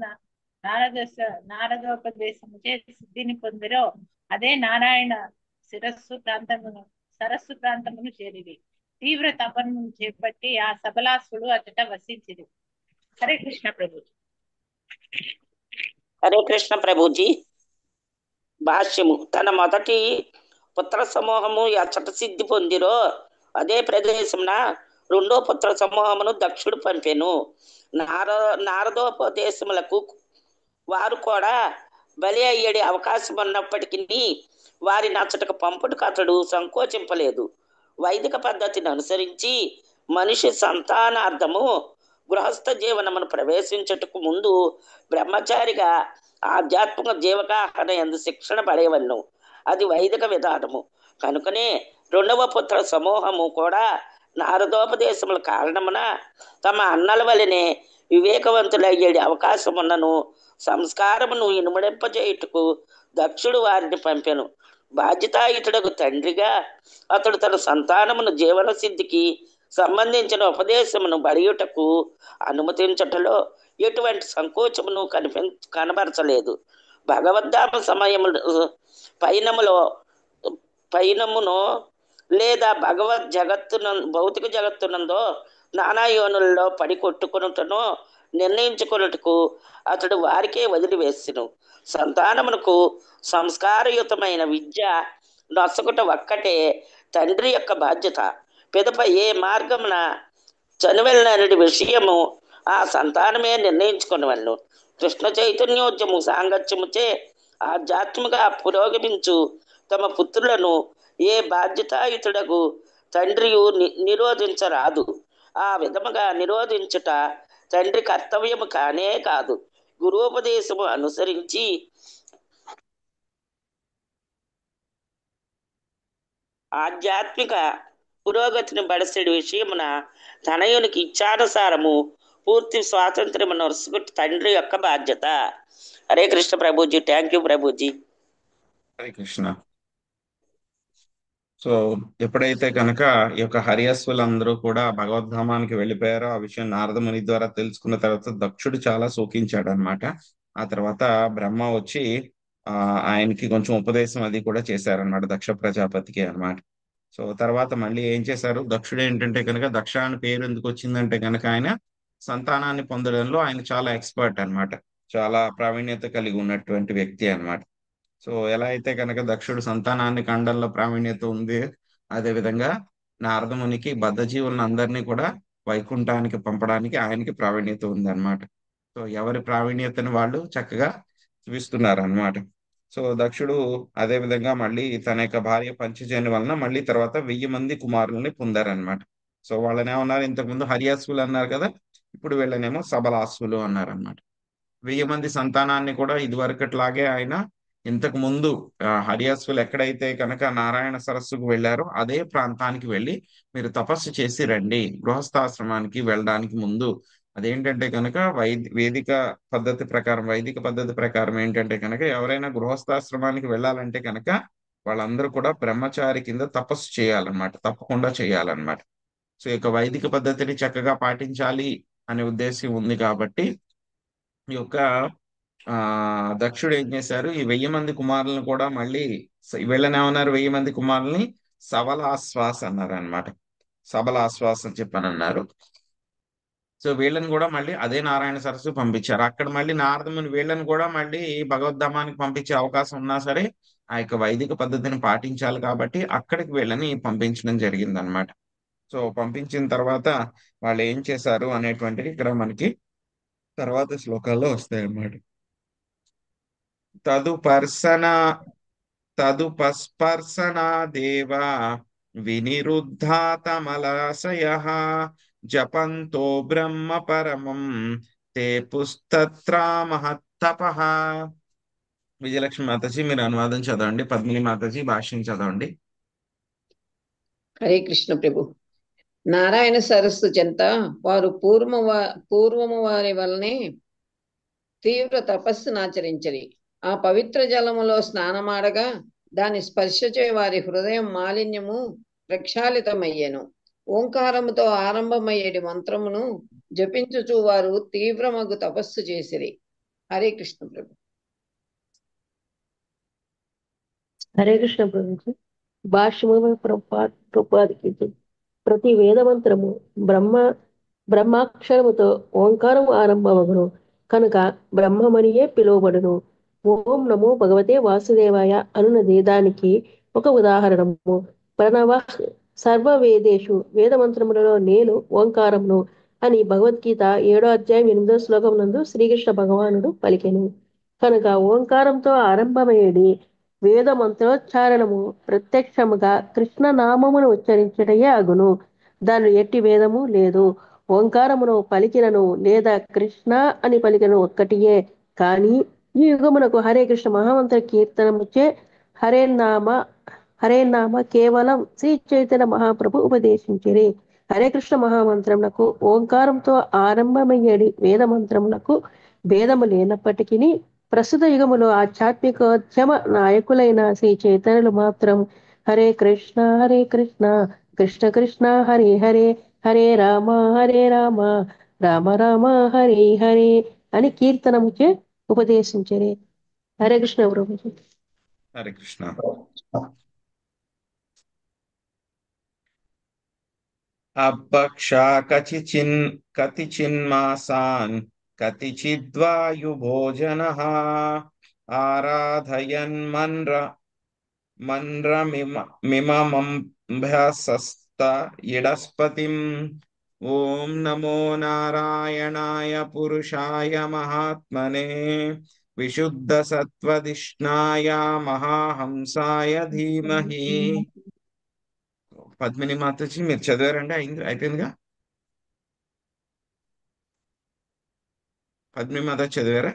నారదోపదేశముచే సిద్ధిని పొందిరో అదే నారాయణ సరస్సు ప్రాంతమును చేరివి. తీవ్ర తపను చేపట్టి ఆ సబలాసుడు అచట వసించిది. హరే కృష్ణ ప్రభుజీ. హరే కృష్ణ ప్రభుజీ. భాష్యము. తన మొదటి పుత్ర సమూహము ఎచ్చట సిద్ధి పొందిరో అదే ప్రదేశమున 2వ పుత్ర సమూహమును దక్షుడు పంపెను. నారదోపదేశములకు వారు కూడా బలి అయ్యేది అవకాశం ఉన్నప్పటికీ వారిని అచ్చటకు పంపుటకు అతడు సంకోచింపలేదు. వైదిక పద్ధతిని అనుసరించి మనిషి సంతానార్థము గృహస్థ జీవనమును ప్రవేశించుటకు ముందు బ్రహ్మచారిగా ఆధ్యాత్మిక జీవకాహన యందు శిక్షణ పడేవలను. అది వైదిక విధానము. కనుకనే 2వ పుత్ర సమూహము కూడా నారదోపదేశముల కారణమున తమ అన్నల వలనే వివేకవంతులయ్యే అవకాశం ఉన్నను సంస్కారమును ఇనుమడింపజేయుటకు దక్షుడు వారిని పంపెను. బాధ్యతాయుతుడకు తండ్రిగా అతడు తన సంతానమును జీవన సిద్ధికి సంబంధించిన ఉపదేశమును బడియుటకు అనుమతించటలో ఎటువంటి సంకోచమును కనబరచలేదు. భగవద్ధామ సమయములు పైనమునో లేదా భగవద్ భౌతిక జగత్తునందో నానా యోనులలో పడి కొట్టుకొనుటనో నిర్ణయించుకొనుటకు అతడు వారికే వదిలివేసెను. సంతానమునకు సంస్కారయుతమైన విద్య నొసగుట ఒక్కటే తండ్రి యొక్క బాధ్యత. పిదప ఏ మార్గమున చనివెళ్ళనని విషయము ఆ సంతానమే నిర్ణయించుకొనవలను. కృష్ణ చైతన్యోద్యము సాంగత్యముచే ఆధ్యాత్మిక పురోగమించు తమ పుత్రులను ఏ బాధ్యతాయుతుడకు తండ్రియు నిరోధించరాదు. ఆ విధముగా నిరోధించుట తండ్రి కర్తవ్యము కానే కాదు. గురూపదేశము అనుసరించి ఆధ్యాత్మిక పురోగతిని బడసెడు విషయమున తనయునికి ఇచ్చానుసారము పూర్తి స్వాతంత్ర్యము నొరుసుకుంటే తండ్రి యొక్క బాధ్యత. Hare Krishna Prabhuji. Thank you Prabhuji. Hare Krishna. So ఎప్పుడైతే కనుక ఈ యొక్క హరియస్సులందరూ కూడా భగవద్ధామానికి వెళ్ళిపోయారో ఆ విషయం నారదముని ద్వారా తెలుసుకున్న తర్వాత దక్షుడు చాలా శోకించాడు అనమాట. ఆ తర్వాత బ్రహ్మ వచ్చి ఆయనకి కొంచెం ఉపదేశం అది కూడా చేశారనమాట, దక్ష ప్రజాపతికి అన్నమాట. సో తర్వాత మళ్ళీ ఏం చేశారు, దక్షుడు ఏంటంటే కనుక దక్ష అని పేరు ఎందుకు వచ్చిందంటే కనుక ఆయన సంతానాన్ని పొందడంలో ఆయన చాలా ఎక్స్పర్ట్ అన్నమాట, చాలా ప్రావీణ్యత కలిగి ఉన్నటువంటి వ్యక్తి అన్నమాట. సో ఎలా అయితే కనుక దక్షుడు సంతానాన్ని కండంలో ప్రావీణ్యత ఉంది, అదే విధంగా నారదమునికి బద్ధజీవులను అందరినీ కూడా వైకుంఠానికి పంపడానికి ఆయనకి ప్రావీణ్యత ఉంది అన్నమాట. సో ఎవరి ప్రావీణ్యతను వాళ్ళు చక్కగా చూపిస్తున్నారు అన్నమాట. సో దక్షుడు అదే విధంగా మళ్ళీ తన యొక్క భార్య పంచజని వలన మళ్ళీ తర్వాత 1000 మంది కుమారులని పొందారనమాట. సో వాళ్ళని ఏమన్నారు, ఇంతకుముందు హరియాసులు అన్నారు కదా, ఇప్పుడు వీళ్ళనేమో సబలాసులు అన్నారనమాట. 1000 మంది సంతానాన్ని కూడా ఇదివరకట్లాగే ఆయన ఇంతకు ముందు హరియాసులు ఎక్కడైతే కనుక నారాయణ సరస్సుకు వెళ్ళారో అదే ప్రాంతానికి వెళ్ళి మీరు తపస్సు చేసి రండి, గృహస్థాశ్రమానికి వెళ్ళడానికి ముందు. అదేంటంటే కనుక వైదిక పద్ధతి ప్రకారం ఏంటంటే కనుక ఎవరైనా గృహస్థాశ్రమానికి వెళ్ళాలంటే కనుక వాళ్ళందరూ కూడా బ్రహ్మచారి కింద తపస్సు చేయాలన్నమాట, తప్పకుండా చేయాలన్నమాట. సో ఈ యొక్క వైదిక పద్ధతిని చక్కగా పాటించాలి అనే ఉద్దేశం ఉంది కాబట్టి ఈ యొక్క దక్షుడు ఏం చేశారు, ఈ 1000 మంది కుమారులను కూడా మళ్ళీ వీళ్ళని ఏమన్నారు, 1000 మంది కుమారుల్ని సబలాశ్వాస అన్నారు అనమాట. సబలాశ్వాస అని చెప్పని అన్నారు. సో వీళ్ళని కూడా మళ్ళీ అదే నారాయణ సరస్సు పంపించారు. అక్కడ మళ్ళీ నారదముని వీళ్ళని కూడా మళ్ళీ భగవద్ధామానికి పంపించే అవకాశం ఉన్నా సరే ఆ యొక్క వైదిక పద్ధతిని పాటించాలి కాబట్టి అక్కడికి వీళ్ళని పంపించడం జరిగింది అనమాట. సో పంపించిన తర్వాత వాళ్ళు ఏం చేశారు అనేటువంటిది ఇక్కడ మనకి తర్వాత శ్లోకాల్లో వస్తాయి అన్నమాట. తదుపస్పర్శనా దేవా వినిరుద్ధాతమలాశయః జపంతో బ్రహ్మ పరమం తే పుస్తత్రా మహత్తపః. విజయలక్ష్మి మాతాజీ మీరు అనువాదం చదవండి, పద్మిని మాతాజీ భాష్యం చదవండి. హరే కృష్ణ ప్రభు. నారాయణ సరస్సు చెంత వారు పూర్వము వారి వలనే తీవ్ర తపస్సునాచరించరి. ఆ పవిత్ర జలములో స్నానమాడగా దాని స్పర్శచే వారి హృదయం మాలిన్యము ప్రక్షాళితమయ్యెను. ఓంకారముతో ఆరంభమయ్యేటి మంత్రమును జపించుచు వారు తీవ్రమగు తపస్సు చేసిరి. హరే కృష్ణ ప్రభు. హరే కృష్ణ ప్రభు. భాష్యము ప్రభుపాదికి ప్రతి వేదమంత్రము బ్రహ్మాక్షరముతో ఓంకారము ఆరంభమగును కనుక బ్రహ్మమనియే పిలువబడును. ఓం నమో భగవతే వాసుదేవాయ అనున్నది దానికి ఒక ఉదాహరణము. ప్రణవ సర్వవేదేషు వేదమంత్రములలో నేను ఓంకారమును అని భగవద్గీత 7వ అధ్యాయం 8వ శ్లోకం నందు శ్రీకృష్ణ భగవానుడు పలికెను. కనుక ఓంకారంతో ఆరంభమయ్యేది వేద మంత్రోచ్చారణము ప్రత్యక్షముగా కృష్ణ నామమును ఉచ్చరించటయే అగును. దాని ఎట్టి వేదము లేదు. ఓంకారమును పలికినను లేదా కృష్ణ అని పలికిన ఒక్కటియే. కానీ ఈ యుగమునకు హరే కృష్ణ మహామంత్ర కీర్తనముచే హరే నామ కేవలం శ్రీ చైతన్య మహాప్రభు ఉపదేశించిరి. హరే కృష్ణ మహామంత్రములకు ఓంకారంతో ఆరంభమయ్యేది వేద మంత్రములకు భేదము లేనప్పటికీ ప్రస్తుత యుగములో ఆధ్యాత్మికోద్యమ నాయకులైన శ్రీ చైతన్యులు మాత్రం హరే కృష్ణ కృష్ణ కృష్ణ హరే హరే హరే రామ రామ రామ హరే హరే అని కీర్తనముచే ఉపదేశించరే. హరే కృష్ణ ప్రభుజీ. హరే కృష్ణ. అభక్షా కతిచిన్మాసాన్ కతిచిద్వాయుభోజనః ఆరాధయన్ మన్రమిమమంభ్యసస్త ఇడస్పతిం. ఓం నమో నారాయణాయ పురుషాయ మహాత్మనే విశుద్ధ సత్వదిష్ణాయ మహాహంసాయ ధీమహి. పద్మిని మాతజీ మీరు చదివారండి? అయిపోయిందిగా. పద్మిని మాత చదివారా?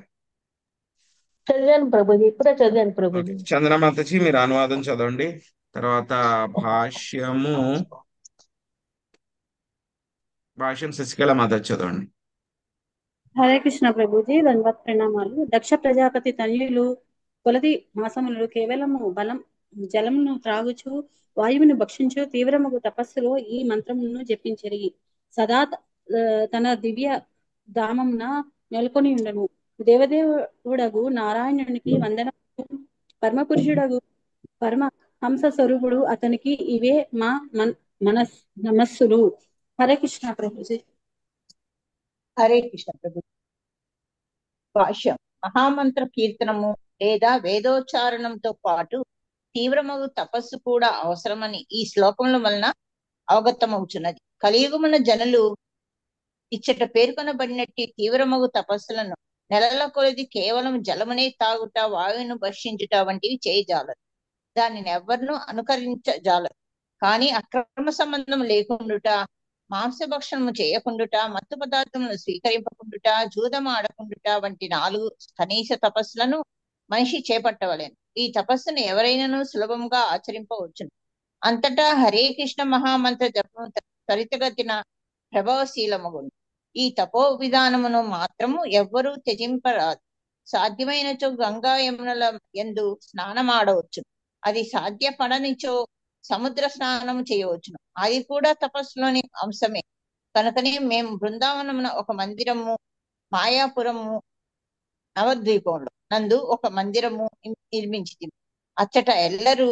చదివాను ప్రభుజీ, ఇప్పుడే చదివాను ప్రభుజీ. చంద్ర మాతజీ మీరు అనువాదం చదవండి. తర్వాత భాష్యం శశికళ మాత చదవండి. హరే కృష్ణ ప్రభుజీ, ధన్యవాద ప్రణామాలు. దక్ష ప్రజాపతి తనయులు కొలది మాసములు కేవలము జలమును త్రాగుచు వాయువును భక్షించు తీవ్రముగు తపస్సులో ఈ మంత్రమును జపించిరి. సదా తన దివ్య ధామమున నెలకొని ఉండను. దేవదేవుడగు నారాయణునికి వందనము. పరమపురుషుడగు పరమ హంస స్వరూపుడు అతనికి ఇవే మా నమస్సులు. హరే కృష్ణ ప్రభుజీ. హరే కృష్ణ ప్రభు. భాష్యం. మహామంత్ర కీర్తనము లేదా వేదోచ్చారణంతో పాటు తీవ్రమగు తపస్సు కూడా అవసరమని ఈ శ్లోకముల వలన అవగతమవుతున్నది. కలియుగమున జనులు ఇచ్చట పేర్కొనబడినట్టి తీవ్రమగు తపస్సులను నెలల కొలది కేవలం జలమునే తాగుట, వాయువును భక్షించుట వంటివి చేయజాలరు. దానిని ఎవరినూ అనుకరించజాలరు. కానీ అక్రమ సంబంధం లేకుండుట, మాంసభక్షణము చేయకుండుట, మత్తు పదార్థములను స్వీకరింపకుండుట, జూదం ఆడకుండుట వంటి 4 కనీస తపస్సులను మనిషి చేపట్టవలేను. ఈ తపస్సును ఎవరైనాను సులభంగా ఆచరింపవచ్చును. అంతటా హరే కృష్ణ మహామంత్ర జపము త్వరితగతిన ప్రభావశీలమగును. ఈ తపో విధానమును మాత్రము ఎవ్వరూ త్యజింపరాదు. సాధ్యమైనచో గంగా యమునల యందు స్నానమాడవచ్చును. అది సాధ్యపడనిచో సముద్ర స్నానం చేయవచ్చును. అది కూడా తపస్సులోని అంశమే. కనుకనే మేము బృందావనమున ఒక మందిరము, మాయాపురము నవద్వీపంలో నందు ఒక మందిరము నిర్మించింది. అచ్చట ఎల్లరూ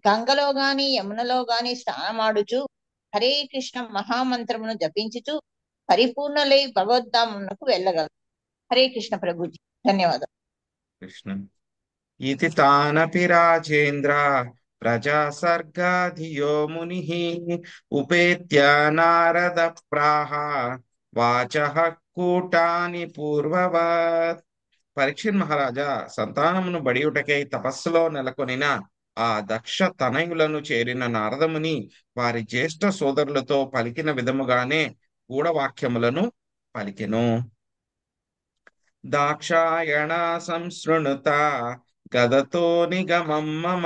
గంగలో గాని యమునలో గాని స్నానమాడుచు హరే కృష్ణ మహామంత్రమును జపించుచు పరిపూర్ణలై భగవద్ధామమునకు వెళ్ళగలరు. హరే కృష్ణ ప్రభుజీ. ధన్యవాదాలు. కృష్ణ. ఇతి తానపి రాజేంద్ర ప్రజా సర్గాధియో ముని ఉపేత్య నారద ప్రాహ వాచః కూటాని పూర్వవత్. పరీక్షిత్ మహారాజా సంతానమును బడియుటకై తపస్సులో నెలకొనిన ఆ దక్ష తనయులను చేరిన నారదముని వారి జ్యేష్ఠ సోదరులతో పలికిన విధముగానే గూఢవాక్యములను పలికెను. దాక్షాయణ సంశృణుత గదతో నిగమం మమ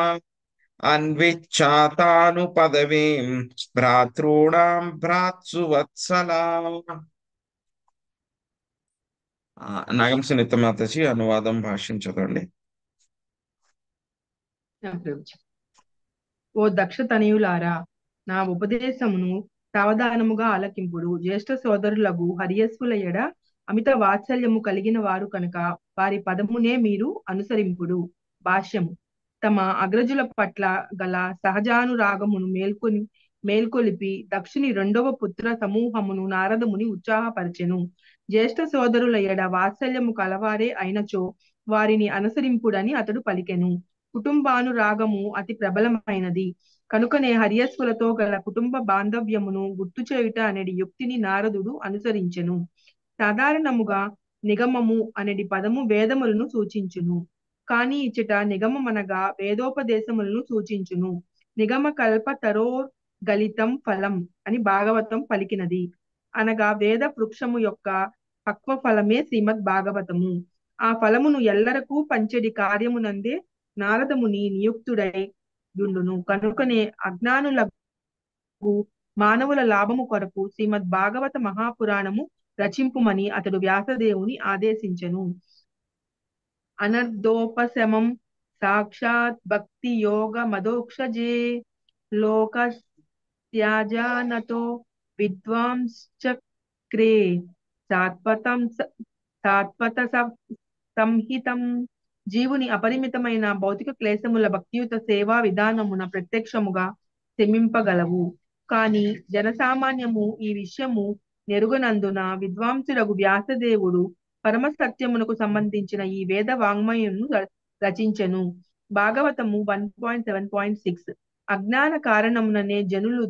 అన్విచ్ఛాతాను పదవీం భ్రాతॄణాం భ్రాతృవత్సలా. నాగం సునీత మాతజీ అనువాదం భాష్యం చదవండి. ఓ దక్ష తనయులారా, నా ఉపదేశమును సావధానముగా ఆలకింపుడు. జ్యేష్ఠ సోదరులగు హరియస్సుల ఎడ అమిత వాత్సల్యము కలిగిన వారు కనుక వారి పదమునే మీరు అనుసరింపుడు. భాష్యము. తమ అగ్రజుల పట్ల గల సహజానురాగమును మేల్కొలిపి దక్షుని 2వ పుత్ర సమూహమును నారదముని ఉత్సాహపరచెను. జ్యేష్ఠ సోదరుల ఎడ వాత్సల్యము కలవారే అయినచో వారిని అనుసరింపుడని అతడు పలికెను. కుటుంబానురాగము అతి ప్రబలమైనది కనుకనే హరియస్సులతో గల కుటుంబ బాంధవ్యమును గుర్తు చేయుట అనేది యుక్తిని నారదుడు అనుసరించెను. సాధారణముగా నిగమము అనేది పదము వేదములను సూచించును. కానీ ఇచ్చట నిగమమనగా వేదోపదేశములను సూచించును. నిగమ కల్ప తరోర్గలితం ఫలం అని భాగవతం పలికినది. అనగా వేద వృక్షము యొక్క పక్వ ఫలమే శ్రీమద్ భాగవతము. ఆ ఫలమును ఎల్లరకు పంచెడి కార్యమునందే నారదముని నియుక్తుడై దుండును. కనుకనే అజ్ఞానులకు మానవుల లాభము కొరకు శ్రీమద్ భాగవత మహాపురాణము రచింపుమని అతడు వ్యాసదేవుని ఆదేశించెను. అనర్ధోపశమం సాక్షాత్ భక్తి యోగ మదోక్షజే లోకస్యాజానతో విద్వాంశ్చక్రే సాత్వత సంహితం. జీవుని అపరిమితమైన భౌతిక క్లేశముల భక్తియుత సేవా విధానమున ప్రత్యక్షముగా శమింపగలవు. కాని జనసామాన్యము ఈ విషయము నెరుగనందున విద్వాంసుడగు వ్యాసదేవుడు పరమ సత్యమునకు సంబంధించిన ఈ వేద వాంగ్మయమును రచించెను. భాగవతము 1.7.6. అజ్ఞాన కారణముననే జనులు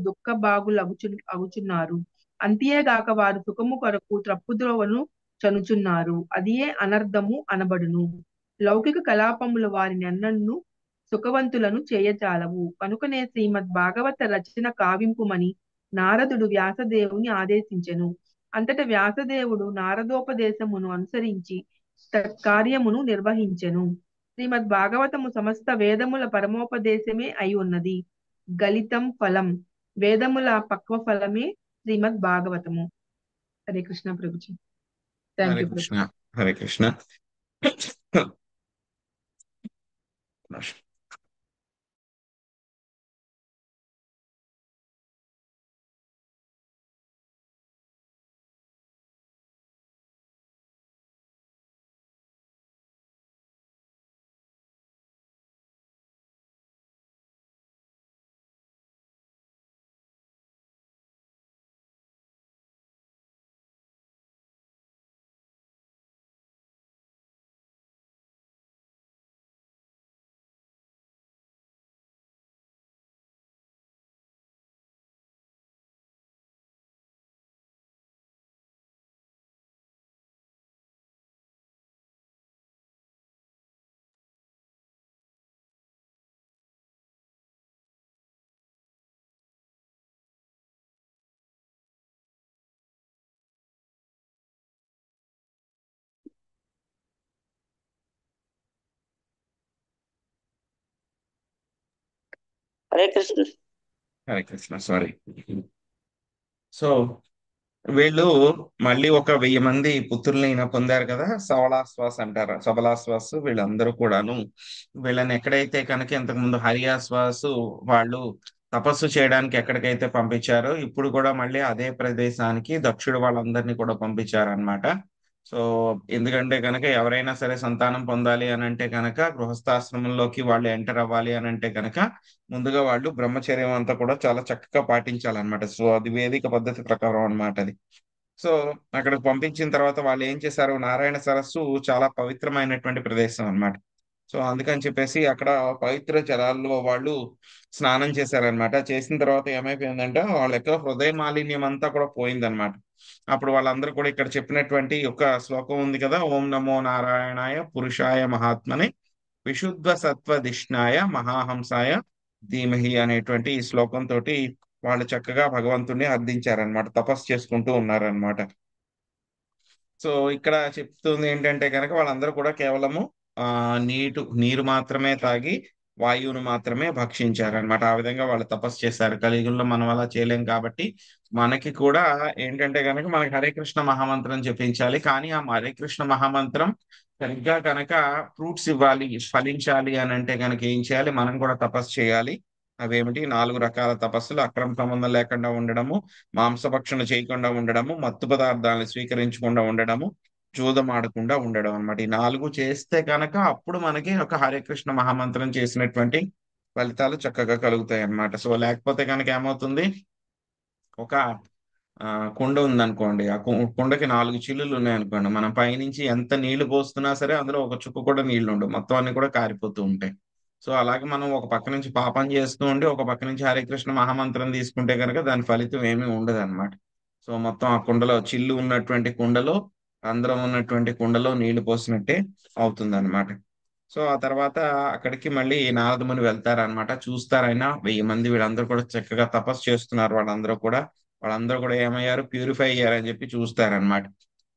అగుచున్నారు. అంతేగాక వారు సుఖము కొరకు త్రప్పుద్రోవను చనుచున్నారు. అదియే అనర్థము అనబడును. లౌకిక కలాపములు వారిని అన్నను సుఖవంతులను చేయచాలవు. కనుకనే శ్రీమద్ భాగవత రచన కావింపుమని నారదుడు వ్యాసదేవుని ఆదేశించెను. అంతట వ్యాసదేవుడు నారదోపదేశమును అనుసరించి కార్యమును నిర్వహించెను. శ్రీమద్ భాగవతము సమస్త వేదముల పరమోపదేశమే అయి ఉన్నది. గలితం ఫలం వేదముల పక్వ ఫలమే శ్రీమద్ భాగవతము. Hare Krishna Prabhuji. Thank Hare you Krishna. Hare Krishna. Hare Krishna. Hare Krishna. Sorry. So వీళ్ళు మళ్ళీ ఒక 1000 మంది పుత్రుల్ని ఈయన పొందారు కదా, సవలాశ్వాస్ అంటారు. సబలాశ్వాస్ వీళ్ళందరూ కూడాను వీళ్ళని ఎక్కడైతే కనుక ఇంతకు ముందు హరియాశ్వాసు వాళ్ళు తపస్సు చేయడానికి ఎక్కడికైతే పంపించారో ఇప్పుడు కూడా మళ్ళీ అదే ప్రదేశానికి దక్షుడు వాళ్ళందరినీ కూడా పంపించారనమాట. సో ఎందుకంటే కనుక ఎవరైనా సరే సంతానం పొందాలి అని అంటే కనుక గృహస్థాశ్రమంలోకి వాళ్ళు ఎంటర్ అవ్వాలి అని అంటే కనుక ముందుగా వాళ్ళు బ్రహ్మచర్యం అంతా కూడా చాలా చక్కగా పాటించాలన్నమాట. సో అది వేదిక పద్ధతి ప్రకారం అన్నమాట అది. సో అక్కడికి పంపించిన తర్వాత వాళ్ళు ఏం చేశారు, నారాయణ సరస్సు చాలా పవిత్రమైనటువంటి ప్రదేశం అన్నమాట. సో అందుకని చెప్పేసి అక్కడ పవిత్ర జలాల్లో వాళ్ళు స్నానం చేశారనమాట. చేసిన తర్వాత ఏమైపోయిందంటే వాళ్ళ యొక్క హృదయ మాలిన్యం అంతా కూడా పోయిందనమాట. అప్పుడు వాళ్ళందరూ కూడా ఇక్కడ చెప్పినటువంటి ఒక శ్లోకం ఉంది కదా, ఓం నమో నారాయణాయ పురుషాయ మహాత్మనే విశుద్ధ సత్వధిష్ణాయ మహాహంసాయ ధీమహి అనేటువంటి ఈ శ్లోకం తోటి వాళ్ళు చక్కగా భగవంతుణ్ణి అర్థించారనమాట, తపస్సు చేసుకుంటూ ఉన్నారనమాట. సో ఇక్కడ చెప్తుంది ఏంటంటే కనుక వాళ్ళందరూ కూడా కేవలము నీరు మాత్రమే తాగి వాయువును మాత్రమే భక్షించారనమాట. ఆ విధంగా వాళ్ళు తపస్సు చేశారు. కలియుగంలో మనం అలా చేయలేం కాబట్టి మనకి కూడా ఏంటంటే కనుక మనకి హరే కృష్ణ మహామంత్రం జపించాలి. కానీ ఆ హరే కృష్ణ మహామంత్రం సరిగ్గా కనుక ఫ్రూట్స్ ఇవ్వాలి, ఫలించాలి అని అంటే కనుక ఏం చేయాలి, మనం కూడా తపస్సు చేయాలి. అవేమిటి 4 రకాల తపస్సులు: అక్రమ సంబంధం లేకుండా ఉండడము, మాంసభక్షణ చేయకుండా ఉండడము, మత్తు పదార్థాలను స్వీకరించకుండా ఉండడము, జూదం ఆడకుండా ఉండడం అన్నమాట. ఈ 4 చేస్తే కనుక అప్పుడు మనకి ఒక హరే కృష్ణ మహామంత్రం చేసినటువంటి ఫలితాలు చక్కగా కలుగుతాయి అన్నమాట. సో లేకపోతే కనుక ఏమవుతుంది, ఒక కుండ ఉందనుకోండి, ఆ కుండకి 4 చిల్లులు ఉన్నాయనుకోండి, మనం పైనుంచి ఎంత నీళ్లు పోస్తున్నా సరే అందులో ఒక చుక్క కూడా నీళ్లు ఉండవు, మొత్తం అన్ని కూడా కారిపోతూ ఉంటాయి. సో అలాగే మనం ఒక పక్క నుంచి పాపం చేస్తూ ఉండి ఒక పక్క నుంచి హరే కృష్ణ మహామంత్రం తీసుకుంటే కనుక దాని ఫలితం ఏమీ ఉండదు అనమాట. సో మొత్తం ఆ కుండలో, చిల్లు ఉన్నటువంటి కుండలో, రంధ్రం ఉన్నటువంటి కుండలో నీళ్లు పోసినట్టే అవుతుంది అనమాట. సో ఆ తర్వాత అక్కడికి మళ్ళీ నారదముని వెళ్తారనమాట. చూస్తారైనా 1000 మంది వీళ్ళందరూ కూడా చక్కగా తపస్సు చేస్తున్నారు. వాళ్ళందరూ కూడా ఏమయ్యారు, ప్యూరిఫై అయ్యారని చెప్పి చూస్తారనమాట.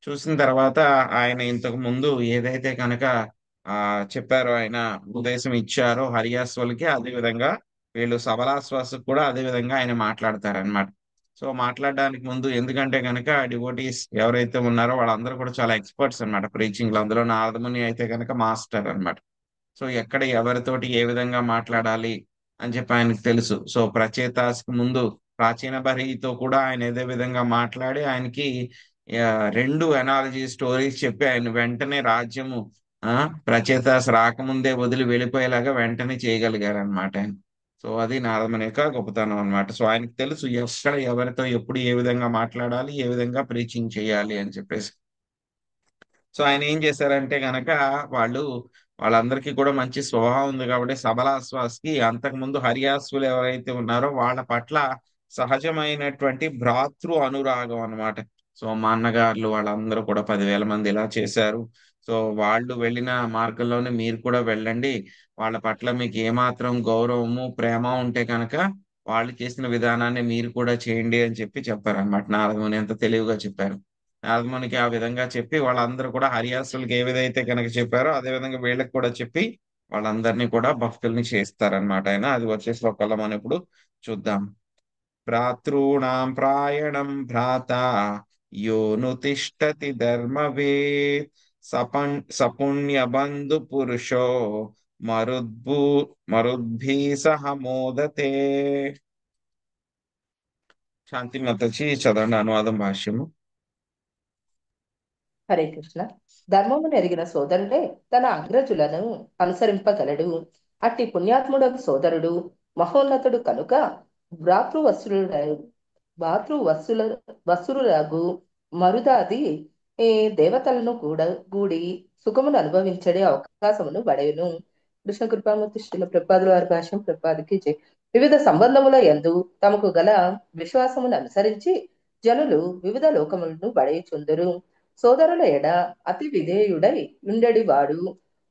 చూసిన తర్వాత ఆయన ఇంతకు ముందు ఏదైతే కనుక చెప్పారో, ఆయన ఉపదేశం ఇచ్చారో హరియాశ్వలకి, అదే విధంగా వీళ్ళు సబలాశ్వాసకు కూడా అదే విధంగా ఆయన మాట్లాడతారనమాట. సో మాట్లాడడానికి ముందు, ఎందుకంటే కనుక డివోటీస్ ఎవరైతే ఉన్నారో వాళ్ళందరూ కూడా చాలా ఎక్స్పర్ట్స్ అన్నమాట ప్రీచింగ్ లో. అందులో నారదముని అయితే కనుక మాస్టర్ అన్నమాట. సో ఎక్కడ ఎవరితోటి ఏ విధంగా మాట్లాడాలి అని చెప్పి ఆయనకు తెలుసు. సో ప్రచేతాస్కి ముందు ప్రాచీన బరితో కూడా ఆయన ఏదే విధంగా మాట్లాడి ఆయనకి ఆ, రెండు ఎనాలజీ స్టోరీస్ చెప్పి ఆయన వెంటనే రాజ్యము ఆ ప్రచేతాస్ రాకముందే వదిలి వెళ్ళిపోయేలాగా వెంటనే చేయగలిగారు అనమాట ఆయన. సో అది నారదముని యొక్క గొప్పతనం అనమాట. సో ఆయనకు తెలుసు ఎక్కడ ఎవరితో ఎప్పుడు ఏ విధంగా మాట్లాడాలి, ఏ విధంగా ప్రీచింగ్ చేయాలి అని చెప్పేసి. సో ఆయన ఏం చేశారంటే గనక వాళ్ళు వాళ్ళందరికీ కూడా మంచి స్వభావం ఉంది కాబట్టి సబలాశ్వాస్కి అంతకుముందు హరియాశ్వులు ఎవరైతే ఉన్నారో వాళ్ళ పట్ల సహజమైనటువంటి భ్రాతృ అనురాగం అన్నమాట. సో మా అన్నగారులు వాళ్ళందరూ కూడా 10,000 మంది ఇలా చేశారు. సో వాళ్ళు వెళ్ళిన మార్గంలోనే మీరు కూడా వెళ్ళండి. వాళ్ళ పట్ల మీకు ఏమాత్రం గౌరవము ప్రేమ ఉంటే కనుక వాళ్ళు చేసిన విధానాన్ని మీరు కూడా చేయండి అని చెప్పి చెప్పారు అనమాట. నారదముని ఎంత తెలివిగా చెప్పారు. నారదమునికి ఆ విధంగా చెప్పి వాళ్ళందరూ కూడా హరియాసులకి ఏ విధైతే కనుక చెప్పారో అదే విధంగా వీళ్ళకి కూడా చెప్పి వాళ్ళందరినీ కూడా భక్తుల్ని చేస్తారనమాట ఆయన. అది వచ్చే శ్లోకాల్లో మనం ఇప్పుడు చూద్దాం. భ్రాతॄణాం ప్రాయణం భ్రాత యోను తిష్టతి ధర్మవేత్ సపుణ్య బంధు పురుషో మరుద్భూ మరుద్భీ సహ మోదతే. శాంతి మతచి చదవండి అనువాదం భాష్యము. హరే కృష్ణ. ధర్మమును ఎరిగిన సోదరుడే తన అగ్రజులను అనుసరింపగలడు. అట్టి పుణ్యాత్ముడకు సోదరుడు మహోన్నతుడు కనుక వసురులకు మరుదాది దేవతలను కూడా గూడి సుఖమును అనుభవించడే అవకాశమును పడేను. కృష్ణ కృపామూర్తి శ్రీల ప్రపాదుల వారి భాష్యం ప్రపాదికి వివిధ సంబంధముల యందు తమకు గల విశ్వాసమును అనుసరించి జనులు వివిధ లోకములను బడేచుందురు. సోదరుల ఎడ అతి విధేయుడై ఉండడి వాడు